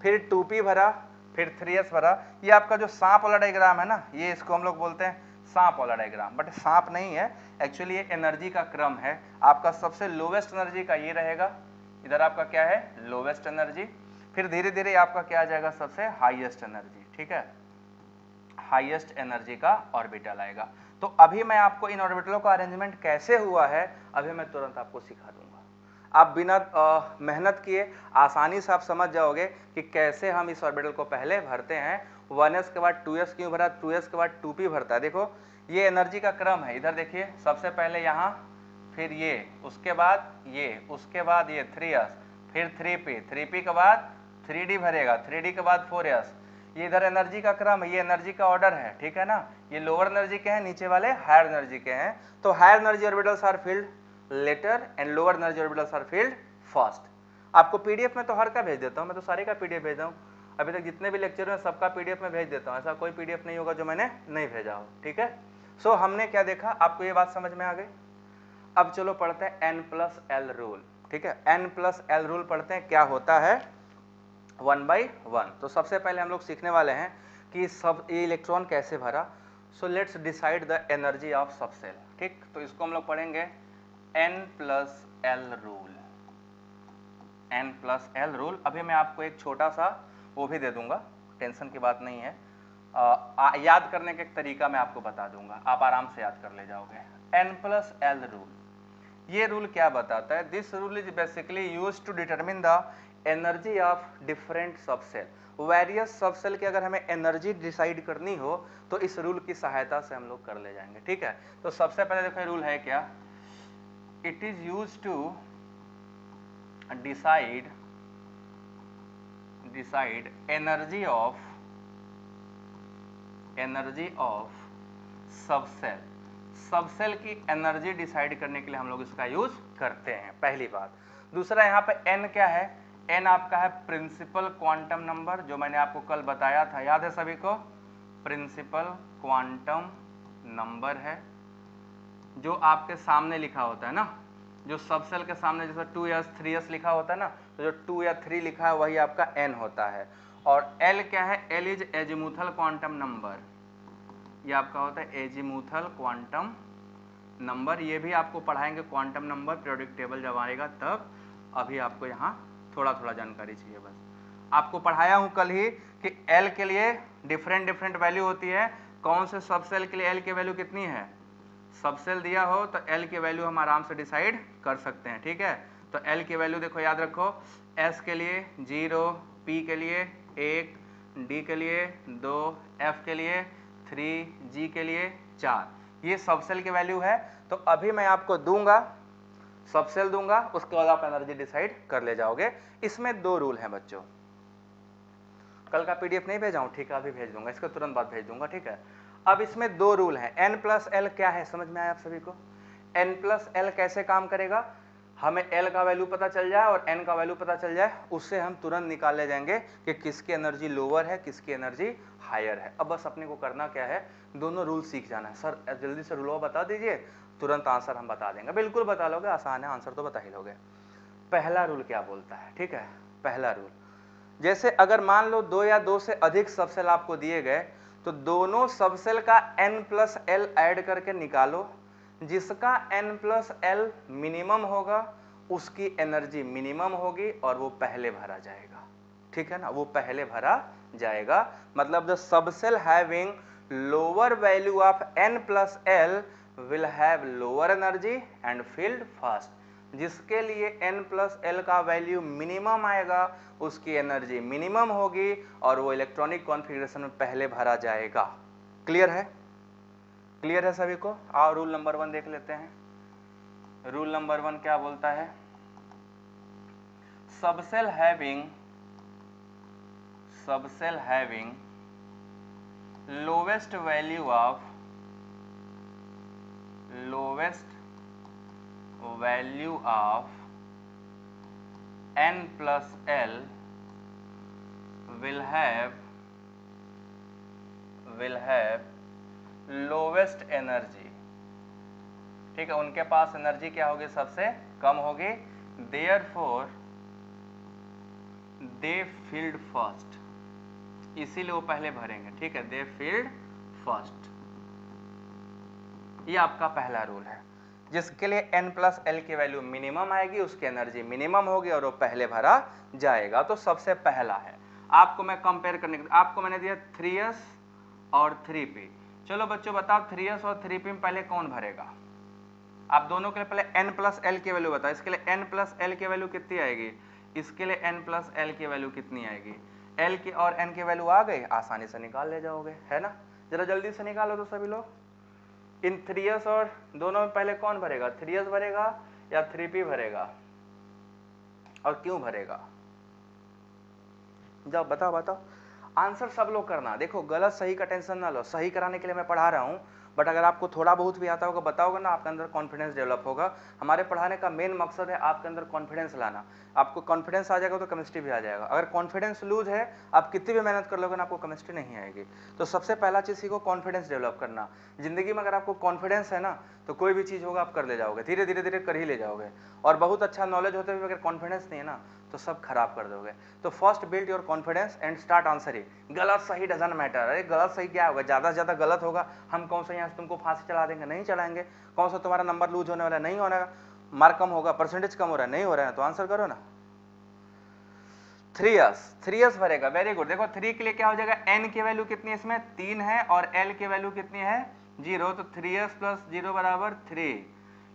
A: फिर 2p भरा, फिर 3s भरा। ये आपका जो सांप वाला डायग्राम है ना, ये इसको हम लोग बोलते हैं सांप वाला डायग्राम, बट सांप नहीं है एक्चुअली, ये एनर्जी का क्रम है। आपका सबसे लोवेस्ट एनर्जी का ये रहेगा, इधर आपका क्या है, लोवेस्ट एनर्जी। फिर धीरे धीरे आपका क्या आ जाएगा, सबसे हाईएस्ट एनर्जी। ठीक है, हाईएस्ट एनर्जी का ऑर्बिटल आएगा। तो अभी मैं आपको इन ऑर्बिटलों का अरेंजमेंट कैसे हुआ है अभी मैं तुरंत आपको सिखा दूंगा। आप बिना मेहनत किए आसानी से आप समझ जाओगे कि कैसे हम इस ऑर्बिटल को पहले भरते हैं। 1s के बाद 2s क्यों भरा, 2s के बाद 2p भरता है। देखो ये एनर्जी का क्रम है, इधर देखिए, सबसे पहले यहाँ, फिर ये, उसके बाद ये, उसके बाद ये 3s, फिर 3p, 3p के बाद 3d भरेगा, 3d के बाद 4s। ये इधर एनर्जी का क्रम है, ये एनर्जी का ऑर्डर है। ठीक है ना, ये लोअर एनर्जी के हैं, नीचे वाले हायर एनर्जी के हैं। तो higher energy orbitals are filled later and lower energy orbitals are filled first. आपको पीडीएफ में तो हर का भेज देता हूं, मैं तो सारे का पीडीएफ भेज हूं। अभी तक जितने भी लेक्चर हैं सबका पीडीएफ में भेज देता हूं, ऐसा कोई पीडीएफ नहीं होगा जो मैंने नहीं भेजा हो। ठीक है, सो हमने क्या देखा, आपको ये बात समझ में आ गई? अब चलो पढ़ते हैं N+L रूल। ठीक है, N+L रूल पढ़ते हैं, क्या होता है 1 by 1। तो सबसे पहले हम लोग सीखने वाले हैं कि सब ये इलेक्ट्रॉन कैसे भरा। So let's decide the energy of subshell. ठीक, तो इसको हम लोग पढ़ेंगे N+L रूल। N+L rule. अभी मैं आपको एक छोटा सा वो भी दे दूंगा, टेंशन की बात नहीं है। याद करने का एक तरीका मैं आपको बता दूंगा, आप आराम से याद कर ले जाओगे। N+L रूल, ये रूल क्या बताता है? This rule is basically used to determine the energy of different subshell. Various subshell की अगर हमें एनर्जी डिसाइड करनी हो तो इस रूल की सहायता से हम लोग कर ले जाएंगे। ठीक है, तो सबसे पहले देखो रूल है क्या, it is used to decide energy of subshell. Subshell की एनर्जी डिसाइड करने के लिए हम लोग इसका यूज करते हैं, पहली बात। दूसरा यहाँ पे N क्या है, n आपका है प्रिंसिपल क्वांटम नंबर, जो मैंने आपको कल बताया था, याद है सभी को? प्रिंसिपल क्वांटम नंबर है जो आपके सामने लिखा होता है ना, जो सबसेल के सामने जैसे 2s 3s लिखा होता है ना, तो जो 2 या 3 लिखा है वही आपका n होता है। और l क्या है? l is azimuthal quantum number, ये आपका होता है एजीमुथल क्वांटम नंबर। ये भी आपको पढ़ाएंगे क्वांटम नंबर, पीरियोडिक टेबल जब आएगा तब। अभी आपको यहाँ थोड़ा थोड़ा जानकारी चाहिए बस। आपको पढ़ाया हूँ कल ही कि l के लिए डिफरेंट वैल्यू होती है। कौन से सबसेल के लिए l की वैल्यू कितनी है? सबसेल दिया हो तो l की वैल्यू हम आराम से डिसाइड कर सकते हैं, ठीक है? तो l की वैल्यू देखो, याद रखो, s के लिए 0, p के लिए 1, d के लिए 2, f के लिए 3, g के लिए 4, ये सबसेल की वैल्यू है। तो अभी मैं आपको दूंगा, सबसेल दूंगा, उसके बाद आप एनर्जी डिसाइड कर ले जाओगे। इसमें 2 रूल हैं बच्चों। कल का पीडीएफ नहीं भेजा हूं, ठीक है, अभी भेज दूंगा, इसको तुरंत बाद भेज दूंगा, ठीक है? अब इसमें 2 रूल हैं। n प्लस एल क्या है, समझ में आया आप सभी को? n प्लस एल कैसे काम करेगा? हमें l का वैल्यू पता चल जाए और n का वैल्यू पता चल जाए, उससे हम तुरंत निकाल ले जाएंगे कि किसकी एनर्जी लोअर है, किसकी एनर्जी हायर है। अब बस अपने को करना क्या है, दोनों रूल सीख जाना है। सर जल्दी से रूल बता दीजिए, तुरंत आंसर हम बता देंगे। बिल्कुल बता लोगे, आसान है, आंसर तो बता ही लोगे। पहला रूल क्या बोलता है, ठीक है? पहला रूल, जैसे अगर मान लो 2 या 2 से अधिक सबसेल आपको दिए गए, तो दोनों सबसेल का n प्लस एल ऐड करके निकालो। जिसका n प्लस एल मिनिमम होगा उसकी एनर्जी मिनिमम होगी और वो पहले भरा जाएगा, ठीक है ना? वो पहले भरा जाएगा। मतलब the subshell having lower value of n plus L will have lower energy and field first. जिसके लिए n प्लस एल का वैल्यू मिनिमम आएगा उसकी एनर्जी मिनिमम होगी और वो इलेक्ट्रॉनिक कॉन्फ़िगरेशन में पहले भरा जाएगा। क्लियर है? क्लियर है सभी को? आओ रूल नंबर 1 देख लेते हैं। रूल नंबर 1 क्या बोलता है? Subshell having lowest value of n plus l will have lowest energy, ठीक है? उनके पास एनर्जी क्या होगी? सबसे कम होगी। therefore they filled first, इसीलिए वो पहले भरेंगे, ठीक है? they filled first। ये आपका पहला रूल है। जिसके लिए n प्लस एल की वैल्यू मिनिमम आएगी उसकी एनर्जी मिनिमम होगी और वो पहले भरा जाएगा। तो सबसे पहला है। आपको मैं कंपेयर करने के, आपको मैंने दिया 3s और 3p। चलो बच्चों बताओ 3s और 3p में पहले कौन भरेगा? आप दोनों के लिए पहले n प्लस एल की वैल्यू बताओ। इसके लिए n प्लस एल की वैल्यू कितनी आएगी? इसके लिए n प्लस एल की वैल्यू कितनी आएगी? l की और n की वैल्यू आ गई, आसानी से निकाल ले जाओगे, है ना? जरा जल्दी से निकालो तो सभी लोग। इन 3s और दोनों में पहले कौन भरेगा? 3s भरेगा या 3p भरेगा? और क्यों भरेगा? जाओ बताओ। आंसर सब लोग करना। देखो गलत सही का टेंशन ना लो, सही कराने के लिए मैं पढ़ा रहा हूँ, बट अगर आपको थोड़ा बहुत भी आता होगा बताओगे ना, आपके अंदर कॉन्फिडेंस डेवलप होगा। हमारे पढ़ाने का मेन मकसद है आपके अंदर कॉन्फिडेंस लाना। आपको कॉन्फिडेंस आ जाएगा तो केमिस्ट्री भी आ जाएगा। अगर कॉन्फिडेंस लूज है, आप कितनी भी मेहनत कर लोगे ना, आपको केमिस्ट्री नहीं आएगी। तो सबसे पहला चीज़ सीखो कॉन्फिडेंस डेवलप करना। जिंदगी में अगर आपको कॉन्फिडेंस है ना, तो कोई भी चीज़ होगा आप कर ले जाओगे, धीरे धीरे कर ही ले जाओगे। और बहुत अच्छा नॉलेज होते हुए अगर कॉन्फिडेंस नहीं है ना, तो सब खराब कर दोगे। तो first build your confidence and start answering. गलत सही डजंट मैटर। अरे गलत सही क्या होगा? ज़्यादा से ज़्यादा गलत होगा, हम कौन सा यहाँ से तुमको फांसी चला देंगे? नहीं चलाएंगे। कौन सा तुम्हारा नंबर लूज होने वाला? नहीं होने, मार्क कम होगा, परसेंटेज कम हो रहा है, नहीं हो रहा है, तो आंसर करो ना। 3s भरेगा, वेरी गुड। देखो 3 के लिए क्या हो जाएगा? n की वैल्यू कितनी है? इसमें 3 है और l की वैल्यू कितनी है? 0। तो 3s प्लस 0 बराबर 3।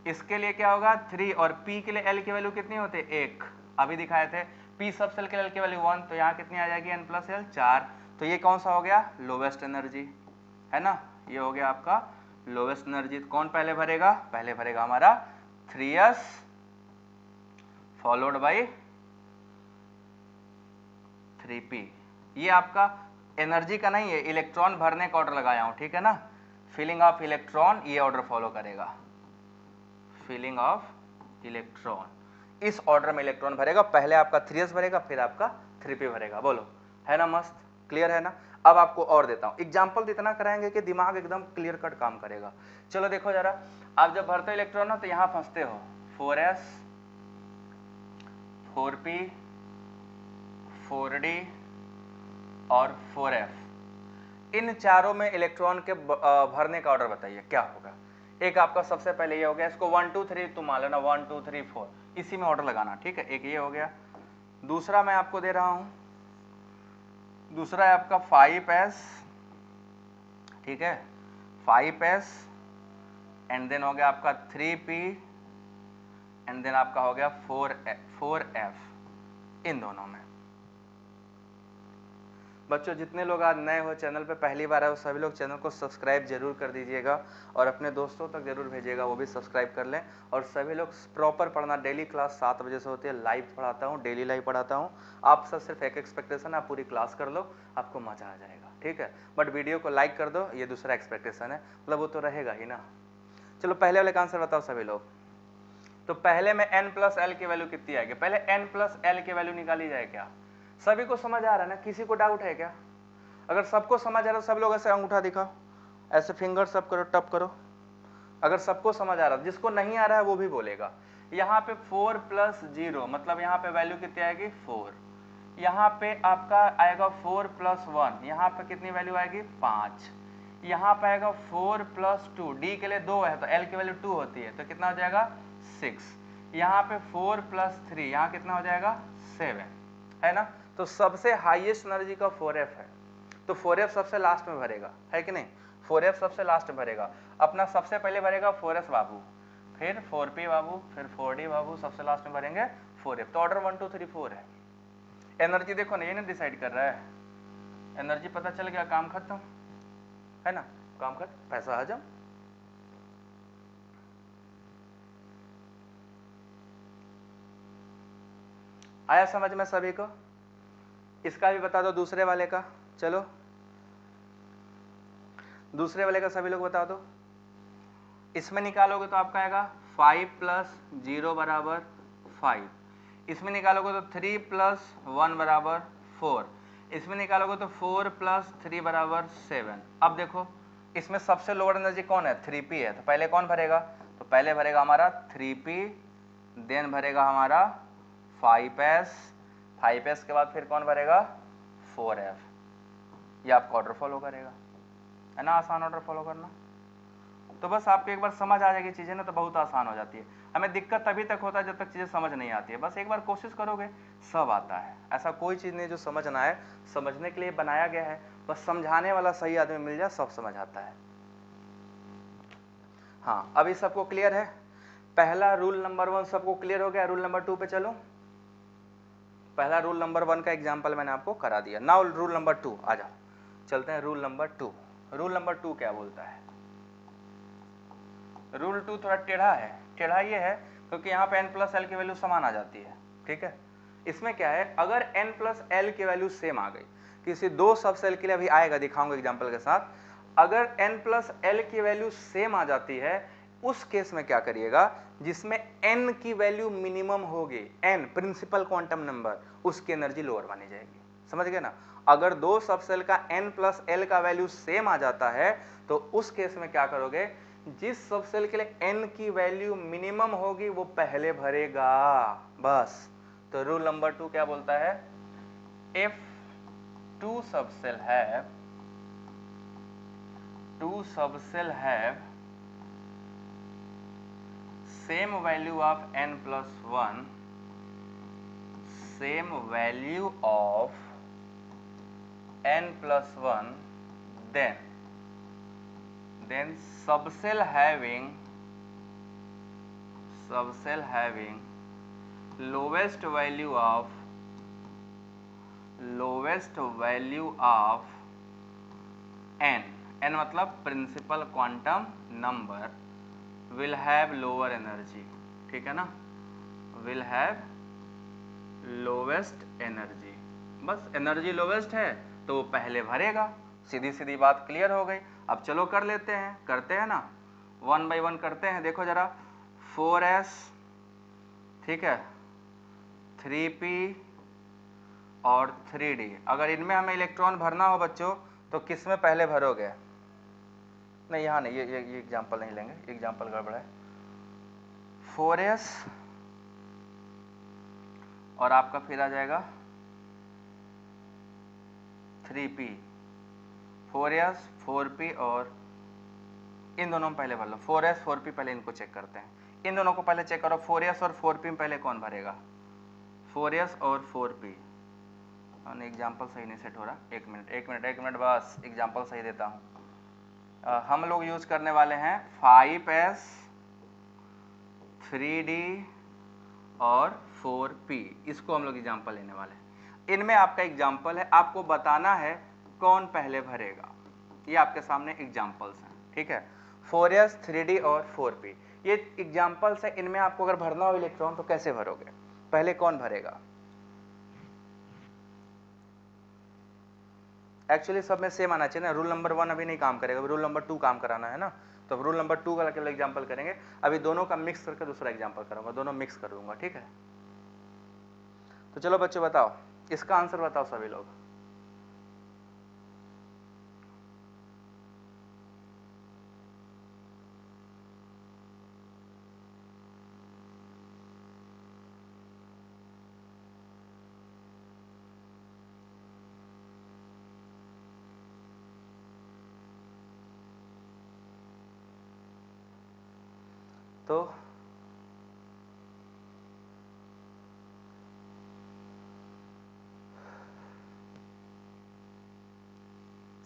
A: इसके लिए क्या होगा? 3। और p के लिए l की वैल्यू कितनी होती है? 1। अभी दिखाए थे। p सबसेल के लिए l की वैल्यू 1, तो यहाँ कितनी आ जाएगी? n plus l 4। तो ये कौन सा हो गया? लोवेस्ट एनर्जी, है ना? ये हो गया आपका लोवेस्ट एनर्जी। कौन पहले भरेगा? पहले भरेगा हमारा 3s फॉलोड बाई 3p। ये आपका एनर्जी का नहीं है, इलेक्ट्रॉन भरने का ऑर्डर लगाया हूं, ठीक है ना? फिलिंग ऑफ इलेक्ट्रॉन, ये ऑर्डर फॉलो करेगा, फिलिंग ऑफ इलेक्ट्रॉन। इस ऑर्डर में इलेक्ट्रॉन भरेगा, पहले आपका 3s भरेगा फिर आपका 3p भरेगा। बोलो, है ना मस्त, क्लियर है ना। अब आपको और देता हूं एग्जांपल, इतना कराएंगे कि दिमाग एकदम क्लियर कट काम करेगा। चलो देखो जरा, आप जब भरते हो इलेक्ट्रॉन ना तो यहां फंसते हो 4s 4p 4d और 4f, इन चारों में इलेक्ट्रॉन के भरने का ऑर्डर बताइए क्या होगा। एक आपका सबसे पहले ये हो गया, इसको 1 2 3 तुम मान लेना 1 2 3 4, इसी में ऑर्डर लगाना, ठीक है। एक ये हो गया, दूसरा मैं आपको दे रहा हूं, दूसरा है आपका 5s, ठीक है, 5s एंड देन हो गया आपका 3p एंड देन आपका हो गया 4f, इन दोनों में। बच्चों जितने लोग आज नए हो, चैनल पे पहली बार आए हो, सभी लोग चैनल को सब्सक्राइब जरूर कर दीजिएगा और अपने दोस्तों तक जरूर भेजिएगा, वो भी सब्सक्राइब कर लें। और सभी लोग प्रॉपर पढ़ना, डेली क्लास 7 बजे से होती है, लाइव पढ़ाता हूँ, डेली लाइव पढ़ाता हूँ। आप सब सिर्फ एक एक्सपेक्टेशन, आप पूरी क्लास कर लो, आपको मजा आ जाएगा, ठीक है। बट वीडियो को लाइक कर दो, ये दूसरा एक्सपेक्टेशन है, मतलब वो तो रहेगा ही ना। चलो पहले वाले का आंसर बताओ सभी लोग। तो पहले में n प्लस एल की वैल्यू कितनी आएगी, पहले n प्लस एल की वैल्यू निकाली जाए क्या। सभी को समझ आ रहा है ना, किसी को डाउट है क्या। अगर सबको समझ आ रहा है सब लोग ऐसे अंगूठा दिखाओ, ऐसे फिंगर सब करो, टप करो। अगर सबको समझ आ रहा है, जिसको नहीं आ रहा है वो भी बोलेगा। यहाँ पे 4 प्लस 0 मतलब यहाँ पे वैल्यू कितनी आएगी 4, यहाँ पे आपका आएगा 4 प्लस 1, यहाँ पे कितनी वैल्यू आएगी 5, यहाँ पे आएगा 4 प्लस 2, डी के लिए 2 है तो एल की वैल्यू 2 होती है, तो कितना हो जाएगा 6, यहाँ पे 4 प्लस 3, यहाँ कितना हो जाएगा 7, है ना। तो सबसे हाईएस्ट एनर्जी का 4f है, तो 4f सबसे लास्ट में भरेगा, है कि नहीं। 4f सबसे लास्ट में भरेगा, अपना सबसे पहले भरेगा 4s बाबू, फिर 4p बाबू, फिर 4d बाबू, सबसे लास्ट में भरेंगे 4f। तो ऑर्डर 1 2 3 4 है। एनर्जी देखो ना, ये नहीं डिसाइड कर रहा है, एनर्जी पता चल गया, काम खत्म, है ना, काम खत्म, पैसा हजम। आया समझ में सभी को। इसका भी बता दो दूसरे वाले का, चलो दूसरे वाले का सभी लोग बता दो। इसमें निकालोगे तो आपका आएगा 5 प्लस 0 बराबर 5, इसमें निकालोगे तो 3 प्लस 1 बराबर 4, इसमें निकालोगे तो 4 प्लस 3 बराबर 7। अब देखो इसमें सबसे लोअर एनर्जी कौन है, 3p है, तो पहले कौन भरेगा, तो पहले भरेगा हमारा 3p, देन भरेगा हमारा 5s, 5s के बाद फिर कौन भरेगा 4f। ये आपका ऑर्डर फॉलो करेगा, है ना, आसान ऑर्डर फॉलो करना। तो बस आपको एक बार समझ आ जाएगी चीज़ें ना, तो बहुत आसान हो जाती है। हमें दिक्कत तभी तक होता है जब तक चीज़ें समझ नहीं आती है, बस एक बार कोशिश करोगे सब आता है। ऐसा कोई चीज़ नहीं जो समझ ना आए, समझने के लिए बनाया गया है, बस समझाने वाला सही आदमी मिल जाए सब समझ आता है। हाँ अभी सबको क्लियर है, पहला रूल नंबर 1 सबको क्लियर हो गया। रूल नंबर 2 पे चलो। पहला रूल नंबर 1 का एग्जाम्पल मैंने आपको करा दिया, नाउ रूल नंबर 2 आ जाओ, चलते हैं रूल नंबर 2। रूल नंबर 2 क्या बोलता है, रूल 2 थोड़ा टेढ़ा है, टेढ़ा ये है क्योंकि यहाँ पे n प्लस एल की वैल्यू समान आ जाती है, ठीक है। इसमें क्या है, अगर n प्लस एल की वैल्यू सेम आ गई, किसी दो सब सेल के लिए अभी आएगा, दिखाऊंगा एग्जांपल के साथ। अगर n प्लस एल की वैल्यू सेम आ जाती है, उस केस में क्या करिएगा, जिसमें n की वैल्यू मिनिमम होगी, n प्रिंसिपल क्वांटम नंबर, उसकी एनर्जी लोअर मानी जाएगी। समझ गए ना। अगर दो सब सेल का n प्लस एल का वैल्यू सेम आ जाता है तो उस केस में क्या करोगे, जिस सब सेल के लिए n की वैल्यू मिनिमम होगी वो पहले भरेगा, बस। तो रूल नंबर 2 क्या बोलता है, if two subcell have same value of n plus 1, same value of n plus 1, then subcell having lowest value of n मतलब principal quantum number, will have lower energy, ठीक है ना, will have lowest energy। बस energy lowest है तो वो पहले भरेगा, सीधी सीधी बात क्लियर हो गई। अब चलो कर लेते हैं, करते हैं ना, 1 बाय 1 करते हैं। देखो जरा 4s, ठीक है, 3p और 3d। अगर इनमें हमें इलेक्ट्रॉन भरना हो बच्चों तो किस में पहले भरोगे? नहीं यहाँ नहीं, ये एग्जाम्पल नहीं लेंगे, एग्जाम्पल गड़बड़ है। 4s और आपका फिर आ जाएगा 3p, 4s 4p और इन दोनों में पहले भर लो। 4s 4p पहले इनको चेक करते हैं, इन दोनों को पहले चेक करो। 4s और 4p में पहले कौन भरेगा? 4s और 4p। एग्जाम्पल सही नहीं सेट हो रहा, एक मिनट बस, एग्जाम्पल सही देता हूँ। हम लोग यूज करने वाले हैं 5s 3d और 4p, इसको हम लोग एग्जाम्पल लेने वाले हैं। इनमें आपका एग्जाम्पल है, आपको बताना है कौन पहले भरेगा। ये आपके सामने एग्जाम्पल्स हैं, ठीक है। 4s 3d और 4p ये एग्जाम्पल्स है। इनमें आपको अगर भरना हो इलेक्ट्रॉन तो कैसे भरोगे? पहले कौन भरेगा? एक्चुअली सब में सेम आना चाहिए ना। रूल नंबर 1 अभी नहीं काम करेगा, रूल नंबर 2 काम कराना है ना। तो रूल नंबर 2 का केवल एग्जाम्पल करेंगे। अभी दोनों का मिक्स करके दूसरा एग्जाम्पल करूंगा, दोनों मिक्स कर दूंगा, ठीक है। तो चलो बच्चों बताओ, इसका आंसर बताओ सभी लोग। तो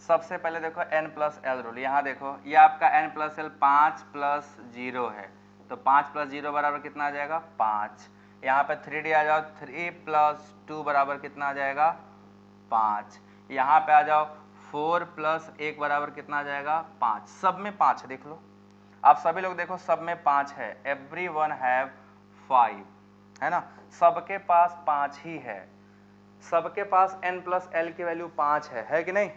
A: सबसे पहले देखो n प्लस एल रूल। यहाँ देखो ये आपका n प्लस एल 5 प्लस 0 है, तो 5 प्लस 0 बराबर कितना आ जाएगा? 5। यहाँ पे 3d आ जाओ, 3 प्लस 2 बराबर कितना आ जाएगा? 5। यहाँ पे आ जाओ 4 प्लस 1 बराबर कितना आ जाएगा? 5। सब में 5 है, देख लो आप सभी लोग, देखो सब में 5 है। एवरी वन हैव 5, है ना। सबके पास 5 ही है, सबके पास n प्लस एल की वैल्यू 5 है कि नहीं?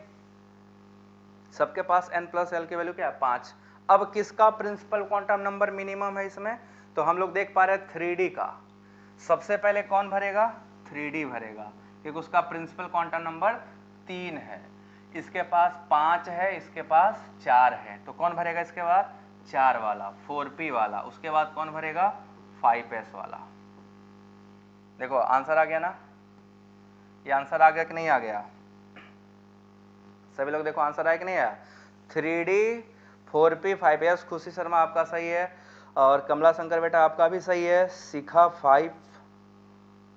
A: सबके पास n प्लस एल की वैल्यू क्या है? 5। अब किसका प्रिंसिपल क्वांटम नंबर मिनिमम है इसमें? तो हम लोग देख पा रहे हैं 3d का। सबसे पहले कौन भरेगा? 3d भरेगा, क्योंकि उसका प्रिंसिपल क्वांटम नंबर 3 है। इसके पास 5 है, इसके पास 4 है, तो कौन भरेगा इसके बाद? 4 वाला, 4p वाला। उसके बाद कौन भरेगा? 5s वाला। देखो आंसर आ गया ना, ये आंसर आ गया कि नहीं आ गया? सभी लोग देखो आंसर आया कि नहीं आया? 3d 4p 5s। खुशी शर्मा आपका सही है, और कमला शंकर बेटा आपका भी सही है। शिखा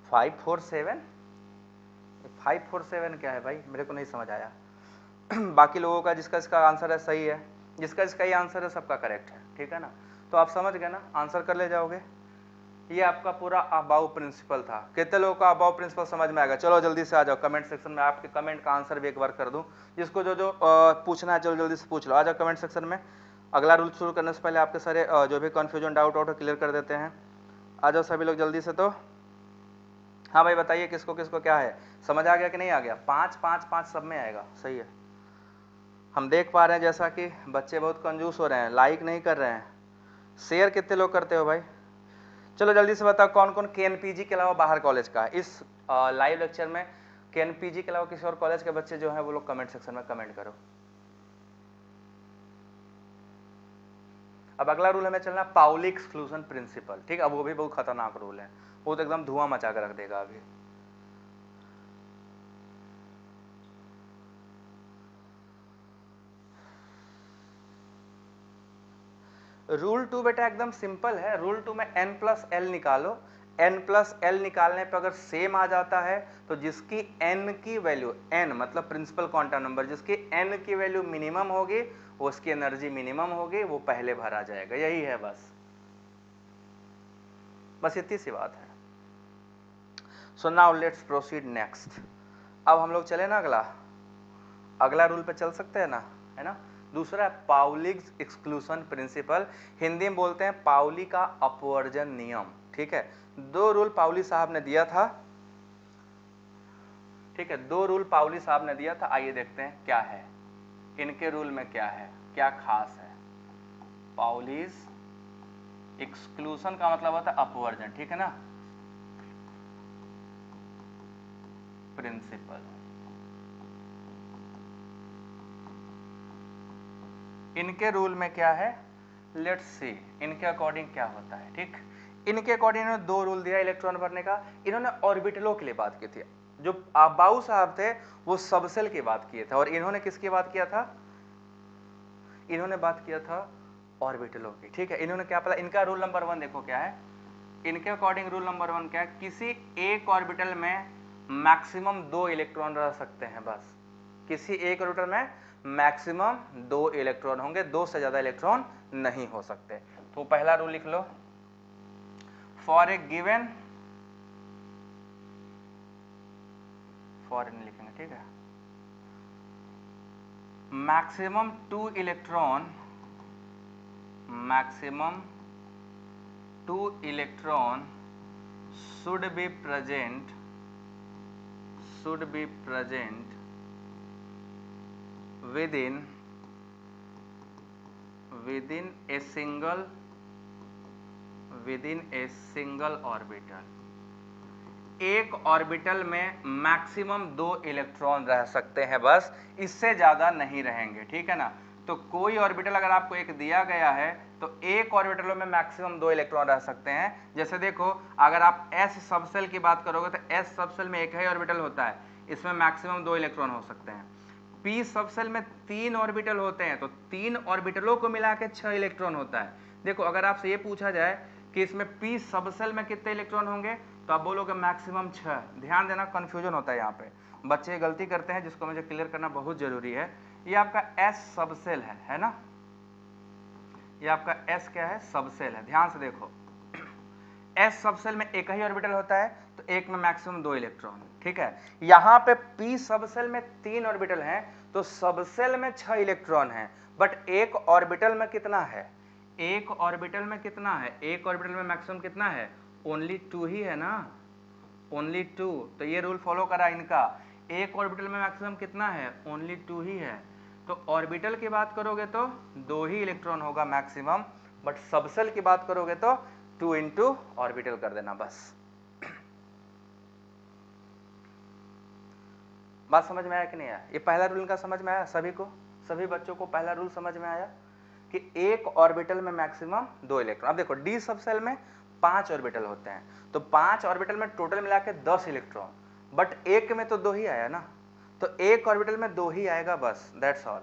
A: 547 क्या है भाई, मेरे को नहीं समझ आया। बाकी लोगों का जिसका इसका आंसर है सही है, जिसका इसका ये आंसर है सबका करेक्ट है, ठीक है ना। तो आप समझ गए ना, आंसर कर ले जाओगे। ये आपका पूरा अबाउ प्रिंसिपल था। कितने लोगों का अबाउ प्रिंसिपल समझ में आएगा? चलो जल्दी से आ जाओ कमेंट सेक्शन में, आपके कमेंट का आंसर भी एक बार कर दूं। जिसको जो जो पूछना है चलो जल्दी से पूछ लो, आ जाओ कमेंट सेक्शन में। अगला रूल शुरू करने से पहले आपके सारे जो भी कन्फ्यूजन डाउट क्लियर कर देते हैं। आ जाओ सभी लोग जल्दी से। तो हाँ भाई बताइए किसको किसको क्या है, समझ आ गया कि नहीं आ गया? 5 5 5 सब में आएगा, सही है। हम देख पा रहे हैं जैसा कि बच्चे बहुत कंजूस हो रहे हैं, लाइक नहीं कर रहे हैं। शेयर कितने लोग करते हो भाई? चलो जल्दी से बताओ कौन कौन केएनपीजी के अलावा बाहर कॉलेज का है। इस लाइव लेक्चर में केएनपीजी के अलावा किसी और कॉलेज के बच्चे जो हैं वो लोग कमेंट सेक्शन में कमेंट करो। अब अगला रूल हमें चलना पाउली एक्सक्लूजन प्रिंसिपल, ठीक है। अब वो भी बहुत खतरनाक रूल है, वो तो एकदम धुआं मचा कर रख देगा अभी। रूल 2 बेटा एकदम सिंपल है। रूल 2 में n प्लस एल निकालो। n प्लस एल निकालने पर अगर सेम आ जाता है तो जिसकी n की वैल्यू, n मतलब प्रिंसिपल क्वांटम नंबर, जिसकी n की वैल्यू मिनिमम होगी वो उसकी एनर्जी मिनिमम होगी, वो पहले भरा जाएगा। यही है बस इतनी सी बात है। So now let's proceed next. अब हम लोग चले ना अगला रूल पे चल सकते हैं ना, है ना। दूसरा है पाउलि's एक्सक्लूशन प्रिंसिपल, हिंदी में बोलते हैं पाउली का अपवर्जन नियम, ठीक है। 2 रूल पाउली साहब ने दिया था, ठीक है। 2 रूल पाउली साहब ने दिया था, आइए देखते हैं क्या है इनके रूल में, क्या है, क्या खास है। पाउलि's एक्सक्लूशन का मतलब होता है अपवर्जन, ठीक है ना। प्रिंसिपल। इनके रूल में क्या है, लेट्स सी इनके अकॉर्डिंग क्या होता है। ठीक, इनके अकॉर्डिंग इन्होंने दो रूल दिया इलेक्ट्रॉन भरने का। इन्होंने ऑर्बिटलों के लिए बात की थी, जो बाउ साहब थे वो सबसेल की बात किए थे, और इन्होंने किसकी बात किया था, इन्होंने बात किया था ऑर्बिटलों की। ठीक है, इन्होंने क्या पता, इनका रूल नंबर 1 देखो क्या है, इनके अकॉर्डिंग रूल नंबर 1 क्या है, किसी एक ऑर्बिटल में मैक्सिमम 2 इलेक्ट्रॉन रह सकते हैं बस। किसी एक ऑर्बिटल में मैक्सिमम 2 इलेक्ट्रॉन होंगे, 2 से ज्यादा इलेक्ट्रॉन नहीं हो सकते। तो पहला रूल लिख लो, फॉर ए गिवन, फॉर नहीं लिखेंगे, ठीक है, maximum 2 electron, maximum 2 electron should be present within a single orbital। एक ऑर्बिटल में मैक्सिमम 2 इलेक्ट्रॉन रह सकते हैं बस, इससे ज्यादा नहीं रहेंगे। ठीक है ना, तो कोई ऑर्बिटल अगर आपको एक दिया गया है तो एक ऑर्बिटल में मैक्सिमम 2 इलेक्ट्रॉन रह सकते हैं। जैसे देखो, अगर आप s सबसेल की बात करोगे तो s सबसेल में एक ही ऑर्बिटल होता है, इसमें मैक्सिमम 2 इलेक्ट्रॉन हो सकते हैं। p सबसेल में 3 ऑर्बिटल होते हैं, तो 3 ऑर्बिटलों को मिला के 6 इलेक्ट्रॉन होता है। देखो, अगर आपसे ये पूछा जाए कि इसमें p सबसेल में कितने इलेक्ट्रॉन होंगे, तो आप बोलोगे मैक्सिमम 6। ध्यान देना, कंफ्यूजन होता है यहाँ पे, बच्चे गलती करते हैं जिसको मुझे क्लियर करना बहुत जरूरी है। ये आपका s सबसेल है ना, ये आपका s क्या है, सबसेल है। ध्यान से देखो, s सबसेल में एक ही ऑर्बिटल होता है, तो एक में मैक्सिमम 2 इलेक्ट्रॉन। ठीक है, यहाँ पे p सबसेल में 3 ऑर्बिटल हैं, तो सबसेल में 6 इलेक्ट्रॉन हैं, बट एक ऑर्बिटल में कितना है, एक ऑर्बिटल में कितना है, एक ऑर्बिटल में मैक्सिमम कितना है, ओनली 2 ही है ना, ओनली 2। तो ये रूल फॉलो करा इनका, एक ऑर्बिटल में मैक्सिमम कितना है, ओनली 2 ही है। तो ऑर्बिटल की बात करोगे तो 2 ही इलेक्ट्रॉन होगा मैक्सिमम, बट सबसेल की बात करोगे तो 2 इंटू ऑर्बिटल कर देना बस। बात समझ में आया कि नहीं आया, ये पहला रूल इनका समझ में आया सभी को, सभी बच्चों को पहला रूल समझ में आया कि एक ऑर्बिटल में मैक्सिमम 2 इलेक्ट्रॉन। अब देखो, डी सबसेल में 5 ऑर्बिटल होते हैं, तो 5 ऑर्बिटल में टोटल मिला के 10 इलेक्ट्रॉन, बट एक में तो 2 ही आया ना, तो एक ऑर्बिटल में 2 ही आएगा बस, दैट्स ऑल।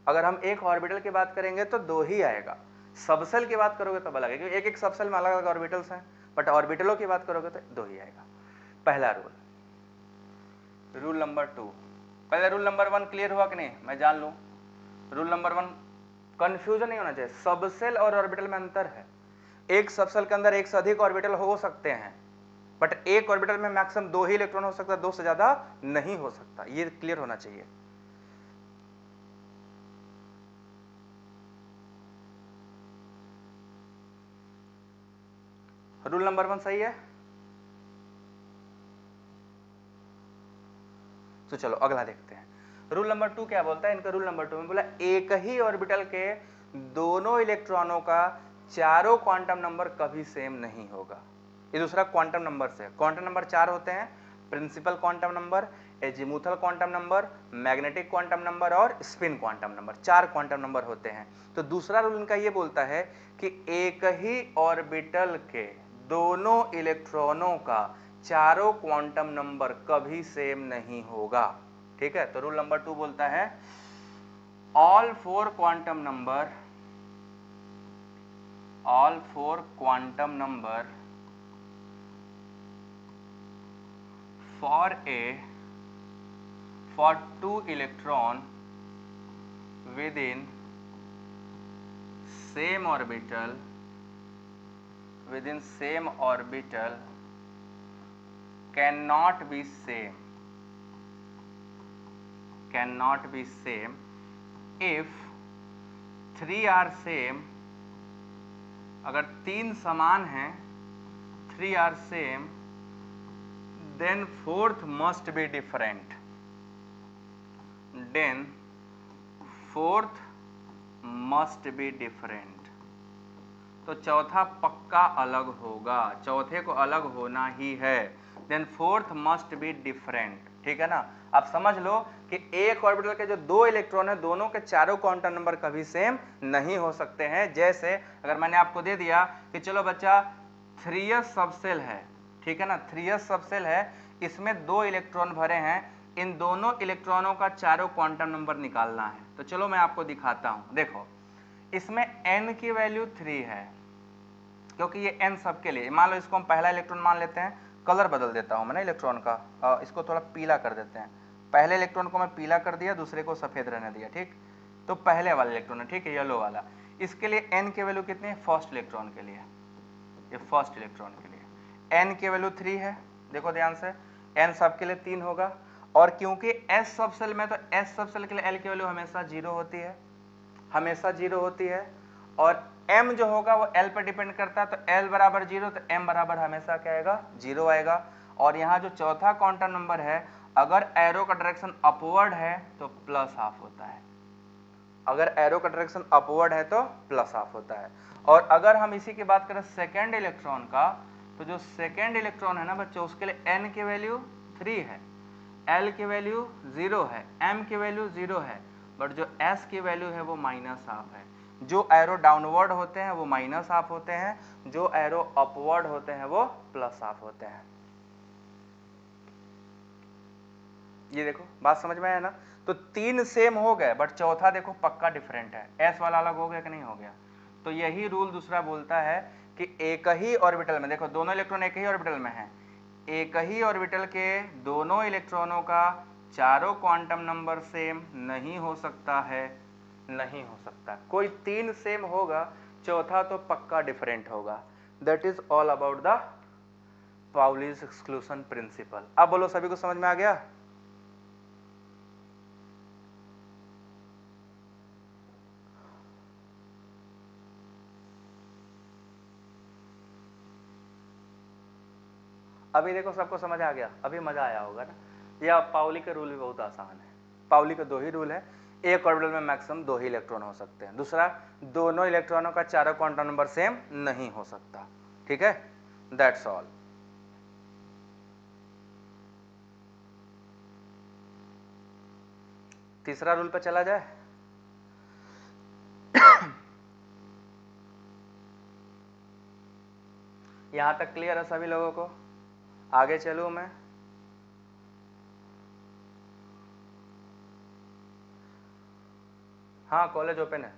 A: अगर हम एक ऑर्बिटल की बात करेंगे तो 2 ही आएगा, सबसेल की बात करोगे तो अलग है, क्योंकि एक एक सबसेल में अलग अलग ऑर्बिटल्स हैं, बट ऑर्बिटलों की बात करोगे तो 2 ही आएगा। पहला रूल। रूल नंबर 2, पहले रूल नंबर 1 क्लियर हुआ कि नहीं, मैं जान लूं। रूल नंबर 1, कंफ्यूजन नहीं होना चाहिए, सबसेल और ऑर्बिटल में अंतर है। एक सबसेल के अंदर एक से अधिक ऑर्बिटल हो सकते हैं, बट एक ऑर्बिटल में मैक्सिमम 2 ही इलेक्ट्रॉन हो सकता है, 2 से ज्यादा नहीं हो सकता, ये क्लियर होना चाहिए। रूल नंबर 1 सही है, तो चलो अगला देखते हैं। रूल नंबर 2 क्या बोलता है, इनका रूल नंबर 2 में बोला एक ही ऑर्बिटल के दोनों इलेक्ट्रॉनों का चारों क्वांटम नंबर कभी सेम नहीं होगा। ये दूसरा क्वांटम नंबर से, क्वांटम नंबर 4 होते हैं, principal quantum number, azimuthal quantum number, magnetic quantum number और spin quantum number, 4 quantum number होते हैं। तो दूसरा रूल इनका ये बोलता है कि एक ही ऑर्बिटल के दोनों इलेक्ट्रॉनों का चारों क्वांटम नंबर कभी सेम नहीं होगा। ठीक है, तो रूल नंबर 2 बोलता है all four quantum number for 2 electron within same orbital cannot be same if 3 are same, अगर 3 समान हैं, 3 are same, then fourth must be different, तो चौथा पक्का अलग होगा, चौथे को अलग होना ही है, then fourth must be different। ठीक है ना। अब समझ लो कि एक ऑर्बिटल के जो 2 इलेक्ट्रॉन है दोनों के चारों क्वांटम नंबर कभी सेम नहीं हो सकते हैं। जैसे अगर मैंने आपको दे दिया कि चलो बच्चा 3s सबसेल है, ठीक है ना, 3s सबसेल है, इसमें 2 इलेक्ट्रॉन भरे हैं, इन दोनों इलेक्ट्रॉनों का चारों क्वांटम नंबर निकालना है। तो चलो मैं आपको दिखाता हूं। देखो इसमें n की वैल्यू 3 है, क्योंकि ये n सबके लिए, मान लो इसको हम पहला इलेक्ट्रॉन मान लेते हैं, कलर बदल देता हूं मैं ना इलेक्ट्रॉन का, इसको थोड़ा पीला कर देते हैं। पहले इलेक्ट्रॉन को मैं पीला कर दिया, दूसरे को सफेद रहने दिया, ठीक। तो पहले वाला इलेक्ट्रॉन है, ठीक है, येलो वाला, इसके लिए n की वैल्यू कितनी है, फर्स्ट इलेक्ट्रॉन के लिए, ये फर्स्ट इलेक्ट्रॉन के लिए n की वैल्यू 3 है। देखो ध्यान से, n सबके लिए 3 होगा, और क्योंकि s सबसेल में, तो s सबसेल के लिए l की वैल्यू हमेशा 0 होती है, हमेशा 0 होती है, और m जो होगा वो l पर डिपेंड करता है, तो l बराबर 0, तो m बराबर हमेशा क्या आएगा, 0 आएगा। और यहाँ जो चौथा क्वांटम नंबर है, अगर एरो का डायरेक्शन अपवर्ड है तो प्लस हाफ होता है, अगर एरो का डायरेक्शन अपवर्ड है तो प्लस हाफ होता है। और अगर हम इसी की बात करें सेकेंड इलेक्ट्रॉन का, तो जो सेकेंड इलेक्ट्रॉन है ना बच्चों, उसके लिए n की वैल्यू 3 है, l की वैल्यू 0 है, m की वैल्यू 0 है, बट जो s की वैल्यू है वो माइनस हाफ है। जो एरो डाउनवर्ड होते हैं वो माइनस हाफ होते हैं, जो एरो अपवर्ड होते हैं वो प्लस हाफ होते हैं। ये देखो बात समझ में आया ना। तो 3 सेम हो गए, बट चौथा देखो पक्का डिफरेंट है, एस वाला अलग हो गया कि नहीं हो गया। तो यही रूल दूसरा बोलता है कि एक ही ऑर्बिटल में, देखो दोनों इलेक्ट्रॉन एक ही ऑर्बिटल में है, एक ही ऑर्बिटल के दोनों इलेक्ट्रॉनों का चारों क्वांटम नंबर सेम नहीं हो सकता है, नहीं हो सकता। कोई 3 सेम होगा, चौथा तो पक्का डिफरेंट होगा। That is all about the Pauli's exclusion principle. अब बोलो सभी को समझ में आ गया। अभी देखो सबको समझ आ गया, अभी मजा आया होगा ना। यह पाउली का रूल भी बहुत आसान है, पाउली का 2 ही रूल है, एक ऑर्बिटल में मैक्सिमम 2 ही इलेक्ट्रॉन हो सकते हैं, दूसरा दोनों इलेक्ट्रॉनों का चारों क्वांटम नंबर सेम नहीं हो सकता, ठीक है, दैट्स ऑल। तीसरा रूल पे चला जाए। यहां तक क्लियर है सभी लोगों को, आगे चलूं मैं। हाँ कॉलेज ओपन है,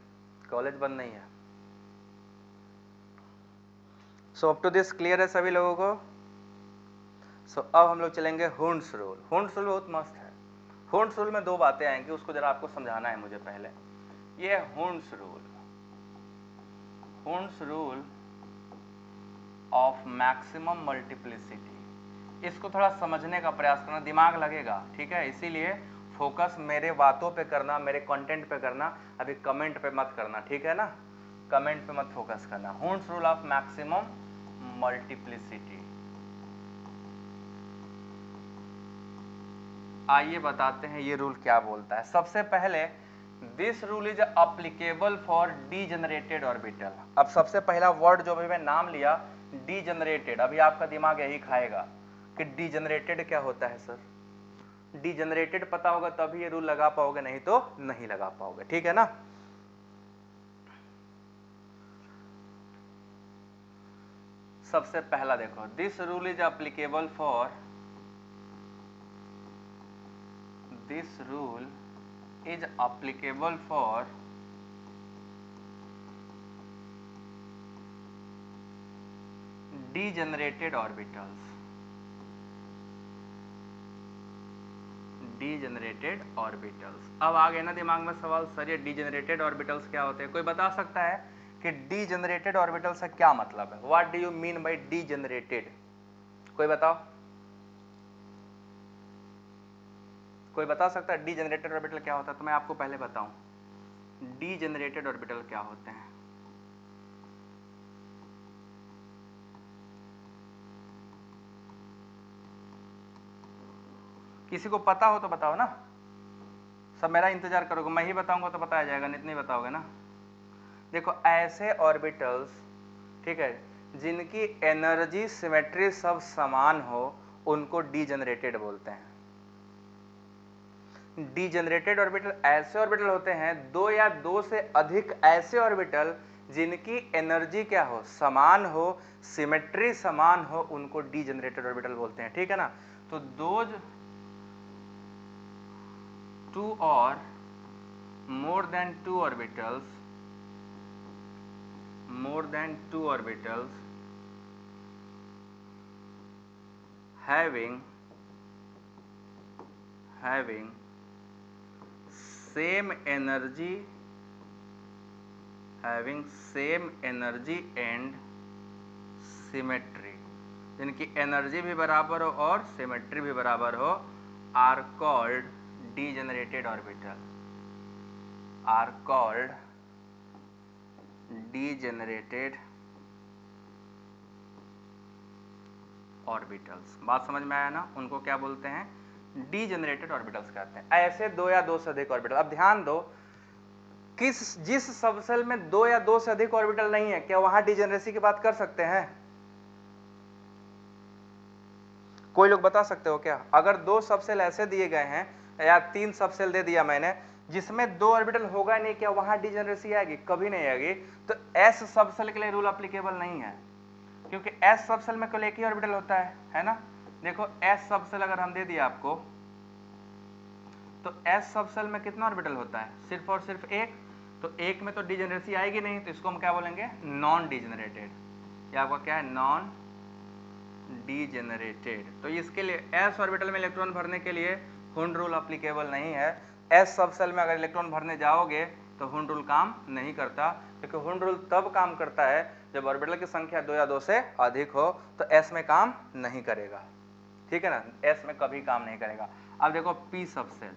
A: कॉलेज बंद नहीं है। So up to this clear है सभी लोगों को। सो अब हम लोग चलेंगे हुंड्स रूल। हुंड्स रूल बहुत मस्त है। हुंड्स रूल में 2 बातें आएंगी, उसको जरा आपको समझाना है मुझे पहले। ये Hund's rule, Hund's rule of maximum multiplicity, इसको थोड़ा समझने का प्रयास करना, दिमाग लगेगा, ठीक है। इसीलिए फोकस मेरे बातों पे करना, मेरे कंटेंट पे करना, अभी कमेंट पे मत करना, ठीक है ना, कमेंट पे मत फोकस करना। Hund's rule of maximum multiplicity, आइए बताते हैं ये रूल क्या बोलता है। सबसे पहले this rule is applicable for degenerated orbital. अब सबसे पहला वर्ड जो भी मैं नाम लिया, डीजेनरेटेड, अभी आपका दिमाग यही खाएगा कि डीजेनरेटेड क्या होता है सर। डीजेनरेटेड पता होगा तभी ये रूल लगा पाओगे, नहीं तो नहीं लगा पाओगे, ठीक है ना। सबसे पहला देखो, this rule is applicable for, this rule is applicable for degenerated orbitals, degenerated orbitals। अब आ गया ना दिमाग में सवाल, सर ये degenerated orbitals क्या होते हैं। कोई बता सकता है कि degenerated orbitals से क्या मतलब है, what do you mean by degenerated, कोई बताओ, कोई बता सकता है degenerated orbital क्या होता है। तो मैं आपको पहले बताऊं degenerated orbital क्या होते हैं। किसी को पता हो तो बताओ ना, सब मेरा इंतजार करोगे, मैं ही बताऊंगा तो बताया जाएगा, नहीं बताओगे ना। देखो ऐसे ऑर्बिटल्स, ठीक है, जिनकी एनर्जी सिमेट्री सब समान हो, उनको डीजेनरेटेड बोलते हैं। डीजेनरेटेड ऑर्बिटल ऐसे ऑर्बिटल होते हैं, दो या दो से अधिक ऐसे ऑर्बिटल जिनकी एनर्जी क्या हो, समान हो, सिमेट्री समान हो, उनको डीजेनरेटेड ऑर्बिटल बोलते हैं। ठीक है ना। तो दोज टू और more than two orbitals having same energy and symmetry, जिनकी एनर्जी भी बराबर हो और सिमेट्री भी बराबर हो, are called degenerated orbital, are called degenerated orbitals. बात समझ में आया ना, उनको क्या बोलते हैं, डीजेनरेटेड ऑर्बिटल्स कहते हैं। ऐसे दो या दो से अधिक ऑर्बिटल। अब ध्यान दो, जिस सबसेल में दो या दो से अधिक ऑर्बिटल नहीं है, क्या वहां डीजेनरेसी की बात कर सकते हैं? कोई लोग बता सकते हो क्या? अगर दो सबसेल ऐसे दिए गए हैं या तीन सबसेल दे दिया मैंने जिसमें दो ऑर्बिटल होगा नहीं, क्या वहां डीजेनरेसी आएगी? कभी नहीं आएगी। तो एस सबसेल के लिए रूल एप्लीकेबल नहीं है, क्योंकि एस सबसेल में केवल एक ही ऑर्बिटल होता है ना। देखो एस सबसेल अगर हम दे दिया आपको, तो एस सबसेल में कितना ऑर्बिटल होता है? सिर्फ और सिर्फ एक। तो एक में तो डीजेनरेसी आएगी नहीं, तो इसको हम क्या बोलेंगे, नॉन डीजेनरेटेड। ये आपका क्या है, नॉन डीजेनरेटेड। तो इसके लिए एस ऑर्बिटल में इलेक्ट्रॉन भरने के लिए हुंड रूल एप्लीकेबल नहीं है। एस सबसेल में अगर इलेक्ट्रॉन भरने जाओगे तो हुंड रूल काम नहीं करता, क्योंकि हुंड रूल तब काम करता है जब ऑर्बिटल की संख्या दो या दो से अधिक हो, तो एस में काम नहीं करेगा। ठीक है ना, एस में कभी काम नहीं करेगा। अब देखो पी सबसेल,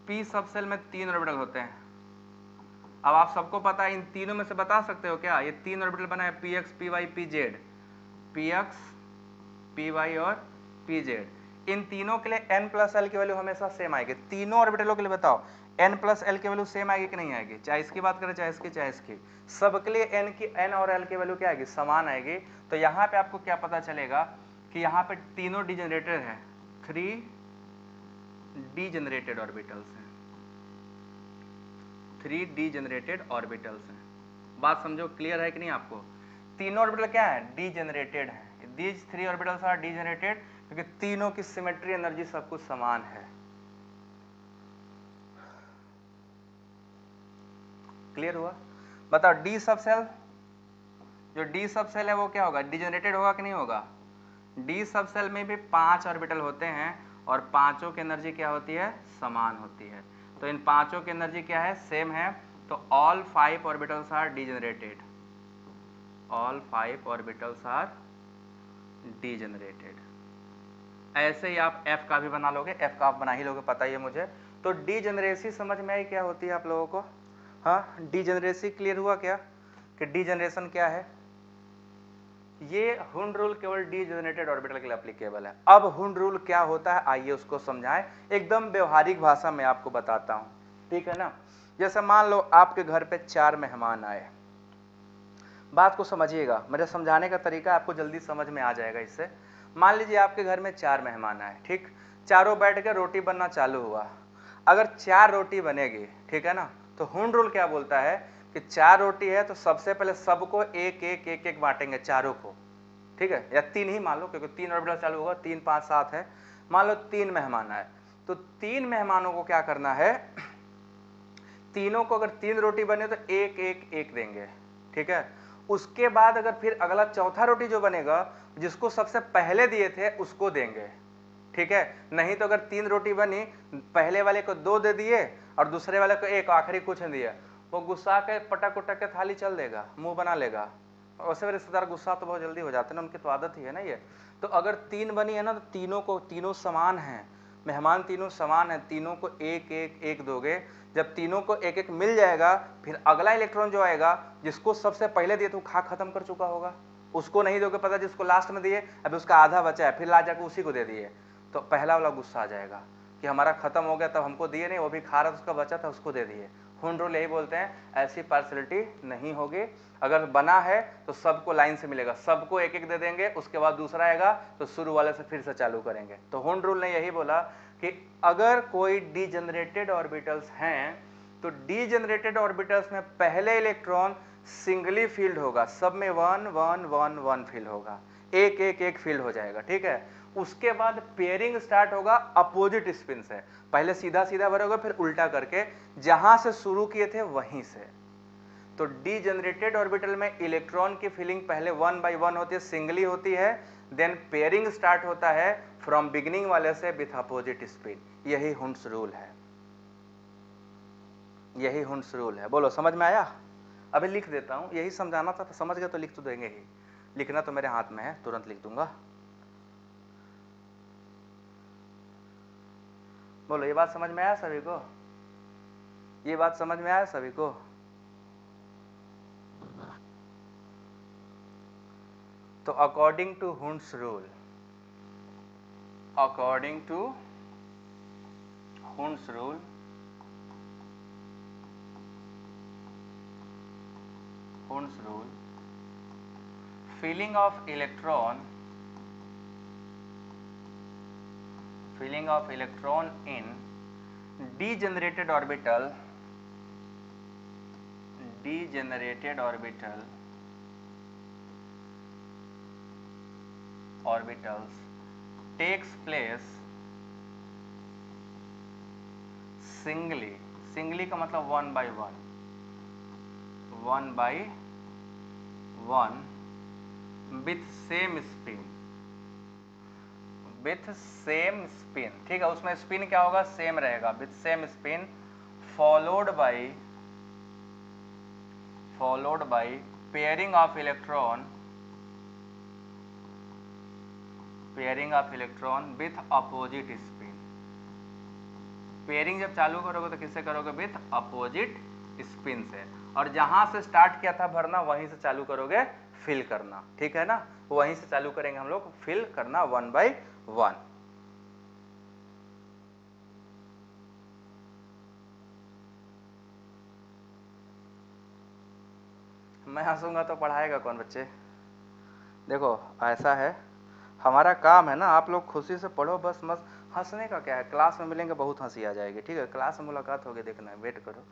A: पी सबसेल में तीन ऑर्बिटल होते हैं। अब आप सबको पता है, इन तीनों में से बता सकते हो क्या, ये तीन ऑर्बिटल बना है p x, p y, p z, p x, p y और पी जेड। इन तीनों के लिए n प्लस एल की वैल्यू हमेशा सेम आएगी। तीनों ऑर्बिटलों के लिए बताओ n प्लस एल की वैल्यू सेम आएगी कि नहीं आएगी? चाहे इसकी बात करें, चाहे इसकी, चाहे इसकी, सबके लिए n और l की वैल्यू क्या आएगी, समान आएगी। तो यहाँ पे आपको क्या पता चलेगा कि यहाँ पे तीनों डीजेनरेटेड है, 3 डीजेनरेटेड ऑर्बिटल्स हैं, 3 डीजेनरेटेड ऑर्बिटल्स हैं। बात समझो, क्लियर है कि नहीं आपको? तीनों ऑर्बिटल क्या है, डीजेनरेटेड है। दीज 3 ऑर्बिटल्स आर डीजेनरेटेड क्योंकि तीनों की सिमेट्री एनर्जी सब कुछ समान है। क्लियर हुआ? बताओ डी सबसेल, जो डी सबसेल है वो क्या होगा, डीजेनरेटेड होगा कि नहीं होगा? डी सबसेल में भी 5 ऑर्बिटल होते हैं और पांचों की एनर्जी क्या होती है, समान होती है। तो इन पांचों की एनर्जी क्या है, सेम है। तो all 5 orbitals are degenerated, all 5 orbitals are degenerated. ऐसे ही आप एफ का भी बना लोगे, एफ का आप बना ही लोगे, पता ही है मुझे। तो डीजेनरेसी समझ में आई क्या होती है आप लोगों को? हाँ, डीजेनरेसी क्लियर हुआ क्या कि डीजेनरेशन क्या है? ये हुंड रूल केवल डीजेनरेटेड ऑर्बिटल के लिए एप्लीकेबल है। अब हुंड रूल क्या होता है, आइए उसको समझाएं, एकदम व्यवहारिक भाषा में आपको बताता हूं। ठीक है ना। जैसे मान लो आपके घर पे 4 मेहमान आए, बात को समझिएगा, मेरे समझाने का तरीका आपको जल्दी समझ में आ जाएगा इससे। मान लीजिए आपके घर में 4 मेहमान आए, ठीक, चारों बैठ के रोटी बनना चालू हुआ। अगर 4 रोटी बनेगी, ठीक है ना, तो हुंड रूल क्या बोलता है कि 4 रोटी है तो सबसे पहले सबको एक एक एक एक बांटेंगे, चारों को, ठीक है, या 3 ही मान लो क्योंकि 3 ऑर्बिटल चालू होगा, 3 5 7 है। मान लो 3 मेहमान आए, तो 3 मेहमानों को क्या करना है, तीनों को अगर 3 रोटी बने तो एक एक एक देंगे, ठीक है। उसके बाद अगर फिर अगला चौथा रोटी जो बनेगा, जिसको सबसे पहले दिए थे उसको देंगे, ठीक है। नहीं तो अगर 3 रोटी बनी, पहले वाले को 2 दे दिए और दूसरे वाले को 1, आखिरी कुछ नहीं दिया, वो गुस्सा के पटक उटक के थाली चल देगा, मुंह बना लेगा। वैसे भी रिश्तेदार गुस्सा तो बहुत जल्दी हो जाते हैं ना, उनकी तो आदत ही है ना ये। तो अगर 3 बनी है ना, तो तीनों समान हैं, मेहमान तीनों समान हैं, तीनों को एक एक एक दोगे। जब तीनों को एक एक मिल जाएगा, फिर अगला इलेक्ट्रॉन जो आएगा, जिसको सबसे पहले दिए तो खा खत्म कर चुका होगा, उसको नहीं दोगे, पता जिसको लास्ट में दिए अभी उसका आधा बचा है, फिर ला जाकर उसी को दे दिए, तो पहला वाला गुस्सा आ जाएगा कि हमारा खत्म हो गया, तब हमको दिए नहीं, वो भी खा रहा था, उसका बचा था, उसको दे दिए। हुंड रूल यही बोलते हैं, ऐसी पार्शलिटी नहीं होगी। अगर बना है तो सबको लाइन से मिलेगा, सबको एक एक दे देंगे, उसके बाद दूसरा आएगा तो शुरू वाले से फिर से चालू करेंगे। तो हुंड रूल ने यही बोला कि अगर कोई डीजेनरेटेड ऑर्बिटल्स हैं तो डीजेनरेटेड ऑर्बिटल्स में पहले इलेक्ट्रॉन सिंगली फील्ड होगा, सब में 1 1 1 1 फील्ड होगा, एक एक एक फील्ड हो जाएगा, ठीक है। उसके बाद पेयरिंग स्टार्ट होगा अपोजिट स्पिन से, पहले सीधा सीधा भरोगे फिर उल्टा करके, जहां से शुरू किए थे वहीं से। तो डीजेनरेटेड ऑर्बिटल में इलेक्ट्रॉन की फिलिंग पहले 1 बाई 1 होती है, सिंगली होती है, देन पेयरिंग स्टार्ट होता है फ्रॉम बिगिनिंग वाले से विथ अपोजिट स्पिन। यही हुंड्स रूल है, यही हुंड्स रूल है। बोलो समझ में आया? अभी लिख देता हूं, यही समझाना था, तो समझ गए तो लिख तो देंगे ही, लिखना तो मेरे हाथ में है, तुरंत लिख दूंगा। बोलो ये बात समझ में आया सभी को? ये बात समझ में आया सभी को? तो according to Hund's rule, according to Hund's rule, Hund's rule, filling of electron in degenerated orbital orbitals takes place singly, singly का मतलब 1 by 1 with same spin, with same spin, ठीक है। उसमें स्पिन क्या होगा? सेम रहेगा, with same spin followed by pairing of electron with opposite spin। Pairing जब चालू करोगे तो किससे करोगे? विथ अपोजिट स्पिन से, और जहां से स्टार्ट किया था भरना वहीं से चालू करोगे फिल करना, ठीक है ना। वहीं से चालू करेंगे हम लोग फिल करना 1 by 1। मैं हंसूंगा तो पढ़ाएगा कौन बच्चे? देखो ऐसा है, हमारा काम है ना, आप लोग खुशी से पढ़ो बस, मस्त। हंसने का क्या है, क्लास में मिलेंगे बहुत हंसी आ जाएगी, ठीक है। क्लास में मुलाकात होगी, देखना है, वेट करो।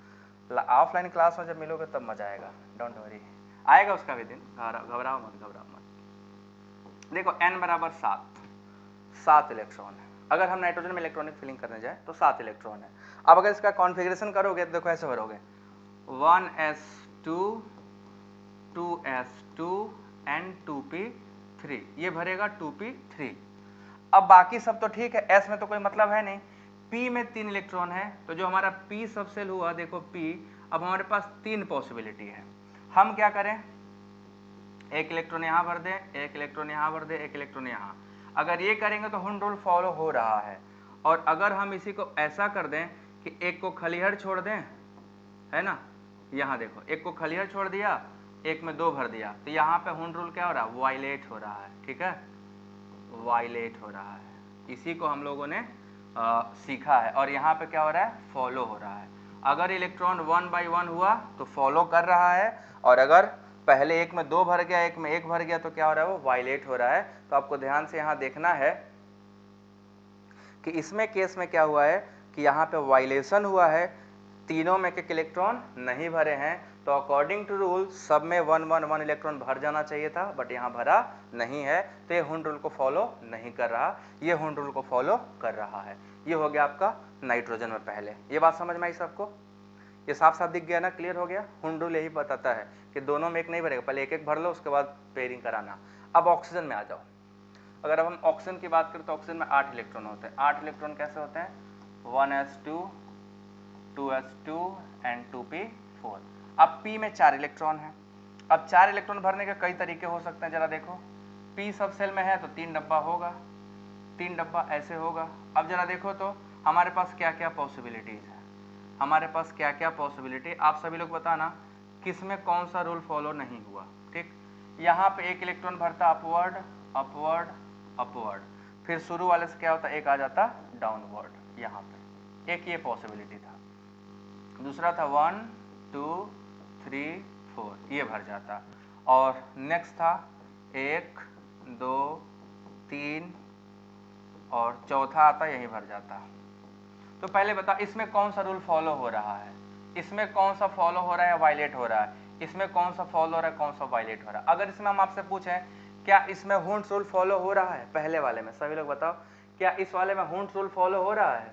A: ऑफलाइन क्लास में जब मिलोगे तब मजा आएगा, डोंट वरी, आएगा उसका भी दिन, घबराओ मत, घबराओ मत। देखो n बराबर 7 इलेक्ट्रॉन है। अगर हम नाइट्रोजन में इलेक्ट्रॉनिक फिलिंग करने जाए तो 7 इलेक्ट्रॉन है। अब अगर इसका कॉन्फ़िगरेशन करोगे तो देखो ऐसे भरोगे 1s2 2s2 एंड 2p3, ये भरेगा 2p3। अब बाकी सब तो ठीक है, s में तो कोई मतलब है नहीं, p में 3 इलेक्ट्रॉन है, तो जो हमारा p सब सेल हुआ, देखो p, अब हमारे पास 3 पॉसिबिलिटी है। हम क्या करें? एक इलेक्ट्रॉन यहाँ भर दें, एक इलेक्ट्रॉन यहाँ भर दें, एक इलेक्ट्रॉन यहाँ। अगर ये करेंगे तो हुंड रूल फॉलो हो रहा है। और अगर हम इसी को ऐसा कर दें कि एक को खलिहर छोड़ दें, है ना, यहाँ देखो एक को खलिहर छोड़ दिया, एक में 2 भर दिया, तो यहाँ पे हुंड रूल क्या हो रहा है? वायलेट हो रहा है, ठीक है, वायलेट हो रहा है। इसी को हम लोगों ने सीखा है, और यहाँ पे क्या हो रहा है? फॉलो हो रहा है। अगर इलेक्ट्रॉन 1 by 1 हुआ तो फॉलो कर रहा है, और अगर पहले एक में 2 भर गया, एक में 1 भर गया, तो क्या हो रहा है? वो वायलेट हो रहा है। तो आपको ध्यान से यहाँ देखना है कि इसमें केस में क्या हुआ है कि यहाँ पे वायलेशन हुआ है, तीनों में एक इलेक्ट्रॉन नहीं भरे हैं, तो अकॉर्डिंग टू रूल सब में 1 1 1 इलेक्ट्रॉन भर जाना चाहिए था, बट यहाँ भरा नहीं है, तो ये हुंड रूल को फॉलो नहीं कर रहा, ये हुंड रूल को फॉलो कर रहा है। ये हो गया आपका नाइट्रोजन में पहले। ये बात समझ में आई सबको? ये साफ साफ दिख गया ना, क्लियर हो गया? हुंड रूल यही बताता है कि दोनों में एक नहीं भरेगा, पहले एक एक भर लो, उसके बाद पेयरिंग कराना। अब ऑक्सीजन में आ जाओ। अगर अब हम ऑक्सीजन की बात करें तो ऑक्सीजन में 8 इलेक्ट्रॉन होते हैं। 8 इलेक्ट्रॉन कैसे होते हैं? 1s2 2s2 and 2p4। अब p में 4 इलेक्ट्रॉन है। अब 4 इलेक्ट्रॉन भरने के कई तरीके हो सकते हैं, जरा देखो। p सब सेल में है तो 3 डब्बा होगा, 3 डब्बा ऐसे होगा। अब जरा देखो तो हमारे पास क्या क्या पॉसिबिलिटीज है, हमारे पास क्या क्या पॉसिबिलिटी, आप सभी लोग बताना किसमें कौन सा रूल फॉलो नहीं हुआ, ठीक। यहाँ पे एक इलेक्ट्रॉन भरता अपवर्ड अपवर्ड अपवर्ड, फिर शुरू वाले से क्या होता, एक आ जाता डाउनवर्ड, यहाँ पे एक ये पॉसिबिलिटी था। दूसरा था 1 2 3 4, ये भर जाता, और नेक्स्ट था 1 2 3, और चौथा आता यही भर जाता, तो पहले बताओ इसमें कौन सा रूल फॉलो हो रहा है, इसमें कौन सा फॉलो हो रहा है या वायलेट हो रहा है, इसमें कौन सा फॉलो हो रहा है कौन सा वायलेट हो रहा है। अगर इसमें हम आपसे पूछें क्या इसमें हुंड्स रूल फॉलो हो रहा है, पहले वाले में सभी लोग बताओ क्या इस वाले में हुंड्स रूल फॉलो हो रहा है,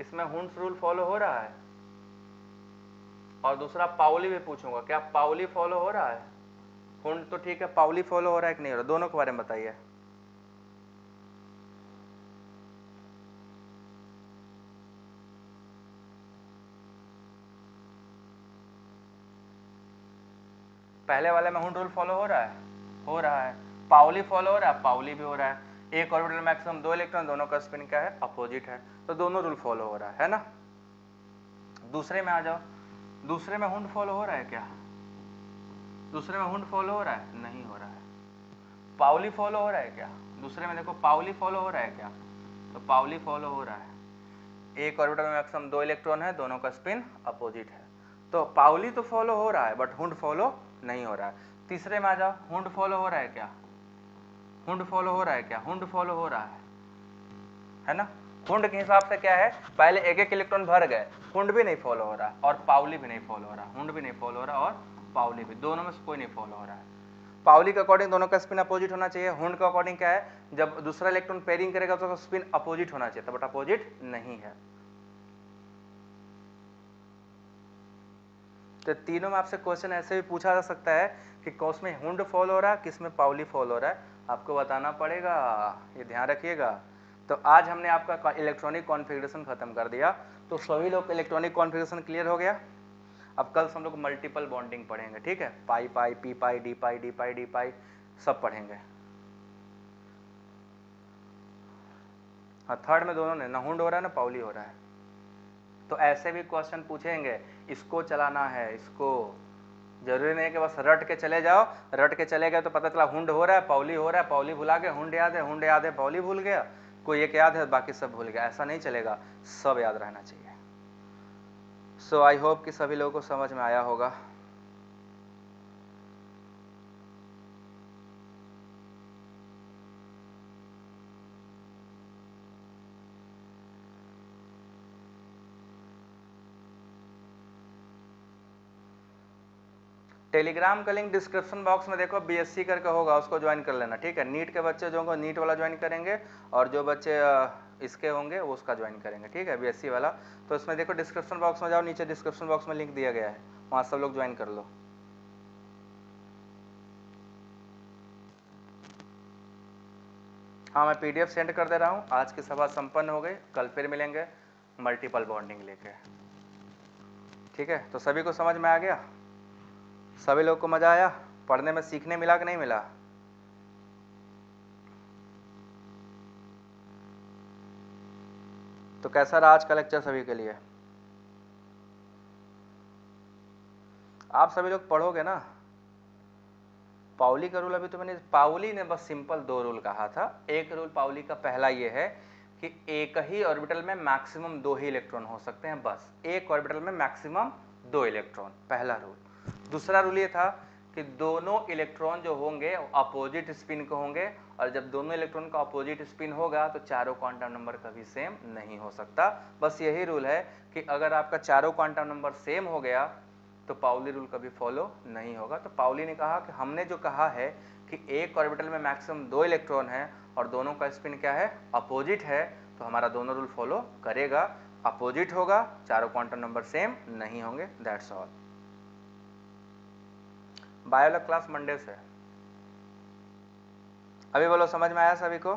A: इसमें हुंड्स रूल फॉलो हो रहा है। और दूसरा पाउली भी पूछूंगा क्या पाउली फॉलो हो रहा है, हुंड तो ठीक है, पाउली फॉलो हो रहा है कि नहीं हो रहा, दोनों के बारे में बताइए। पहले वाले में हुंड रूल फॉलो हो रहा है, हो रहा है। पाउली फॉलो हो रहा है, पाउली भी हो रहा है। एक ऑर्बिटल में मैक्सिमम 2 इलेक्ट्रॉन, दोनों का स्पिन क्या है, अपोजिट है, तो दोनों रूल फॉलो हो रहा है ना। दूसरे में आ जाओ, दूसरे में हुंड फॉलो हो रहा है क्या, दूसरे में हुंड फॉलो हो रहा है, नहीं हो रहा है। पाउली फॉलो हो रहा है क्या, दूसरे में देखो पाउली फॉलो हो रहा है क्या, तो पाउली फॉलो हो रहा है। एक ऑर्बिटल में मैक्सिमम 2 इलेक्ट्रॉन है, दोनों का स्पिन अपोजिट है, तो पाउली तो फॉलो हो रहा है बट हुंड फॉलो नहीं हो रहा है। तीसरे में आ जाओ, हुंड फॉलो हो रहा है क्या, हुंड फॉलो हो रहा है क्या, हुंड फॉलो हो रहा है ना। हुंड के हिसाब से क्या है, पहले एक एक इलेक्ट्रॉन भर गए, हुंड भी नहीं फॉलो हो रहा और पाउली भी नहीं फॉलो हो रहा, हुंड भी नहीं फॉलो हो रहा और पाउली भी, दोनों में से कोई नहीं फॉलो हो रहा है। पाउली के अकॉर्डिंग दोनों का स्पिन अपोजिट होना चाहिए, हुंड के अकॉर्डिंग क्या है, जब दूसरा इलेक्ट्रॉन पेयरिंग करेगा तो स्पिन अपोजिट होना चाहिए, बट अपोजिट नहीं है। तो तीनों में आपसे क्वेश्चन ऐसे भी पूछा जा सकता है कि कौन में हुंड फॉलो हो रहा है, किस में पाउली फॉलो हो रहा है, आपको बताना पड़ेगा, ये ध्यान रखिएगा। तो आज हमने आपका इलेक्ट्रॉनिक कॉन्फ़िगरेशन खत्म कर दिया, तो सभी लोग इलेक्ट्रॉनिक कॉन्फ़िगरेशन क्लियर हो गया। अब कल से हम लोग मल्टीपल बॉन्डिंग पढ़ेंगे, ठीक है, पाई पाई पी पाई डी पाई डी पाई डी पाई सब पढ़ेंगे। हाँ, थर्ड में दोनों ने ना हुंड हो रहा है ना पाउली हो रहा है, तो ऐसे भी क्वेश्चन पूछेंगे, इसको चलाना है, इसको जरूरी नहीं है कि बस रट के चले जाओ, रट के चले गए तो पता चला हुंड हो रहा है पाउली हो रहा है, पाउली भुला गए, हुंड याद है, हुंड याद है पाउली भूल गया, कोई एक याद है बाकी सब भूल गया, ऐसा नहीं चलेगा, सब याद रहना चाहिए। सो आई होप कि सभी लोगों को समझ में आया होगा। टेलीग्राम का लिंक डिस्क्रिप्शन बॉक्स में देखो, बीएससी करके होगा, उसको ज्वाइन कर लेना, ठीक है। नीट के बच्चे जो होंगे नीट वाला ज्वाइन करेंगे, और जो बच्चे इसके होंगे वो उसका ज्वाइन करेंगे, ठीक है, बीएससी वाला। तो इसमें देखो डिस्क्रिप्शन बॉक्स में जाओ, नीचे डिस्क्रिप्शन बॉक्स में लिंक दिया गया है, वहाँ सब लोग ज्वाइन कर लो। हाँ, मैं पीडीएफ सेंड कर दे रहा हूँ। आज की सभा संपन्न हो गई, कल फिर मिलेंगे मल्टीपल बॉन्डिंग लेके, ठीक है। तो सभी को समझ में आ गया, सभी लोग को मजा आया, पढ़ने में सीखने मिला कि नहीं मिला। तो कैसा रहा आज का लेक्चर सभी के लिए, आप सभी लोग पढ़ोगे ना। पाउली का रूल अभी तो मैंने, पाउली ने बस सिंपल 2 रूल कहा था। एक रूल पाउली का पहला ये है कि एक ही ऑर्बिटल में मैक्सिमम 2 ही इलेक्ट्रॉन हो सकते हैं, बस एक ऑर्बिटल में मैक्सिमम 2 इलेक्ट्रॉन, पहला रूल। दूसरा रूल ये था कि दोनों इलेक्ट्रॉन जो होंगे अपोजिट स्पिन के होंगे, और जब दोनों इलेक्ट्रॉन का अपोजिट स्पिन होगा तो चारों क्वांटम नंबर कभी सेम नहीं हो सकता। बस यही रूल है कि अगर आपका चारों क्वांटम नंबर सेम हो गया तो पाउली रूल कभी फॉलो नहीं होगा। तो पाउली ने कहा कि हमने जो कहा है कि एक ऑर्बिटल में मैक्सिमम 2 इलेक्ट्रॉन है और दोनों का स्पिन क्या है, अपोजिट है, तो हमारा दोनों रूल फॉलो करेगा, अपोजिट होगा, चारों क्वांटम नंबर सेम नहीं होंगे, that's all. Bio class Monday से, अभी बोलो समझ में आया सभी को।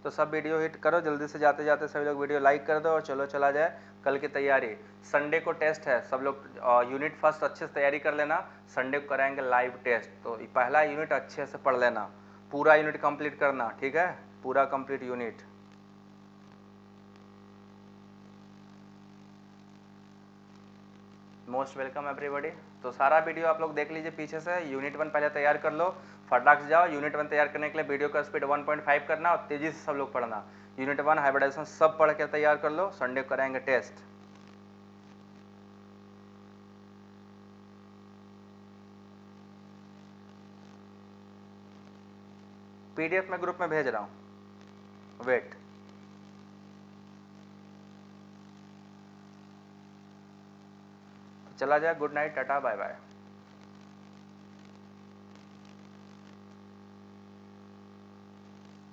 A: तो सब वीडियो हिट करो जल्दी से, जाते जाते सभी लोग वीडियो लाइक कर दो और चलो चला जाए कल की तैयारी। संडे को टेस्ट है, सब लोग यूनिट फर्स्ट अच्छे से तैयारी कर लेना, संडे को कराएंगे लाइव टेस्ट, तो पहला यूनिट अच्छे से पढ़ लेना, पूरा यूनिट कंप्लीट करना, ठीक है, पूरा complete unit. Most welcome everybody. तो सारा वीडियो आप लोग देख लीजिए पीछे से, यूनिट 1 पहले तैयार कर लो, फटाक से जाओ। यूनिट 1 तैयार करने के लिए वीडियो का स्पीड 1.5 करना और तेजी से सब लोग पढ़ना। यूनिट 1 हाइब्रिडाइजेशन सब पढ़ के तैयार कर लो, संडे को कराएंगे टेस्ट। PDF में ग्रुप में भेज रहा हूं, वेट। चला जाए, good night, ta-ta bye bye.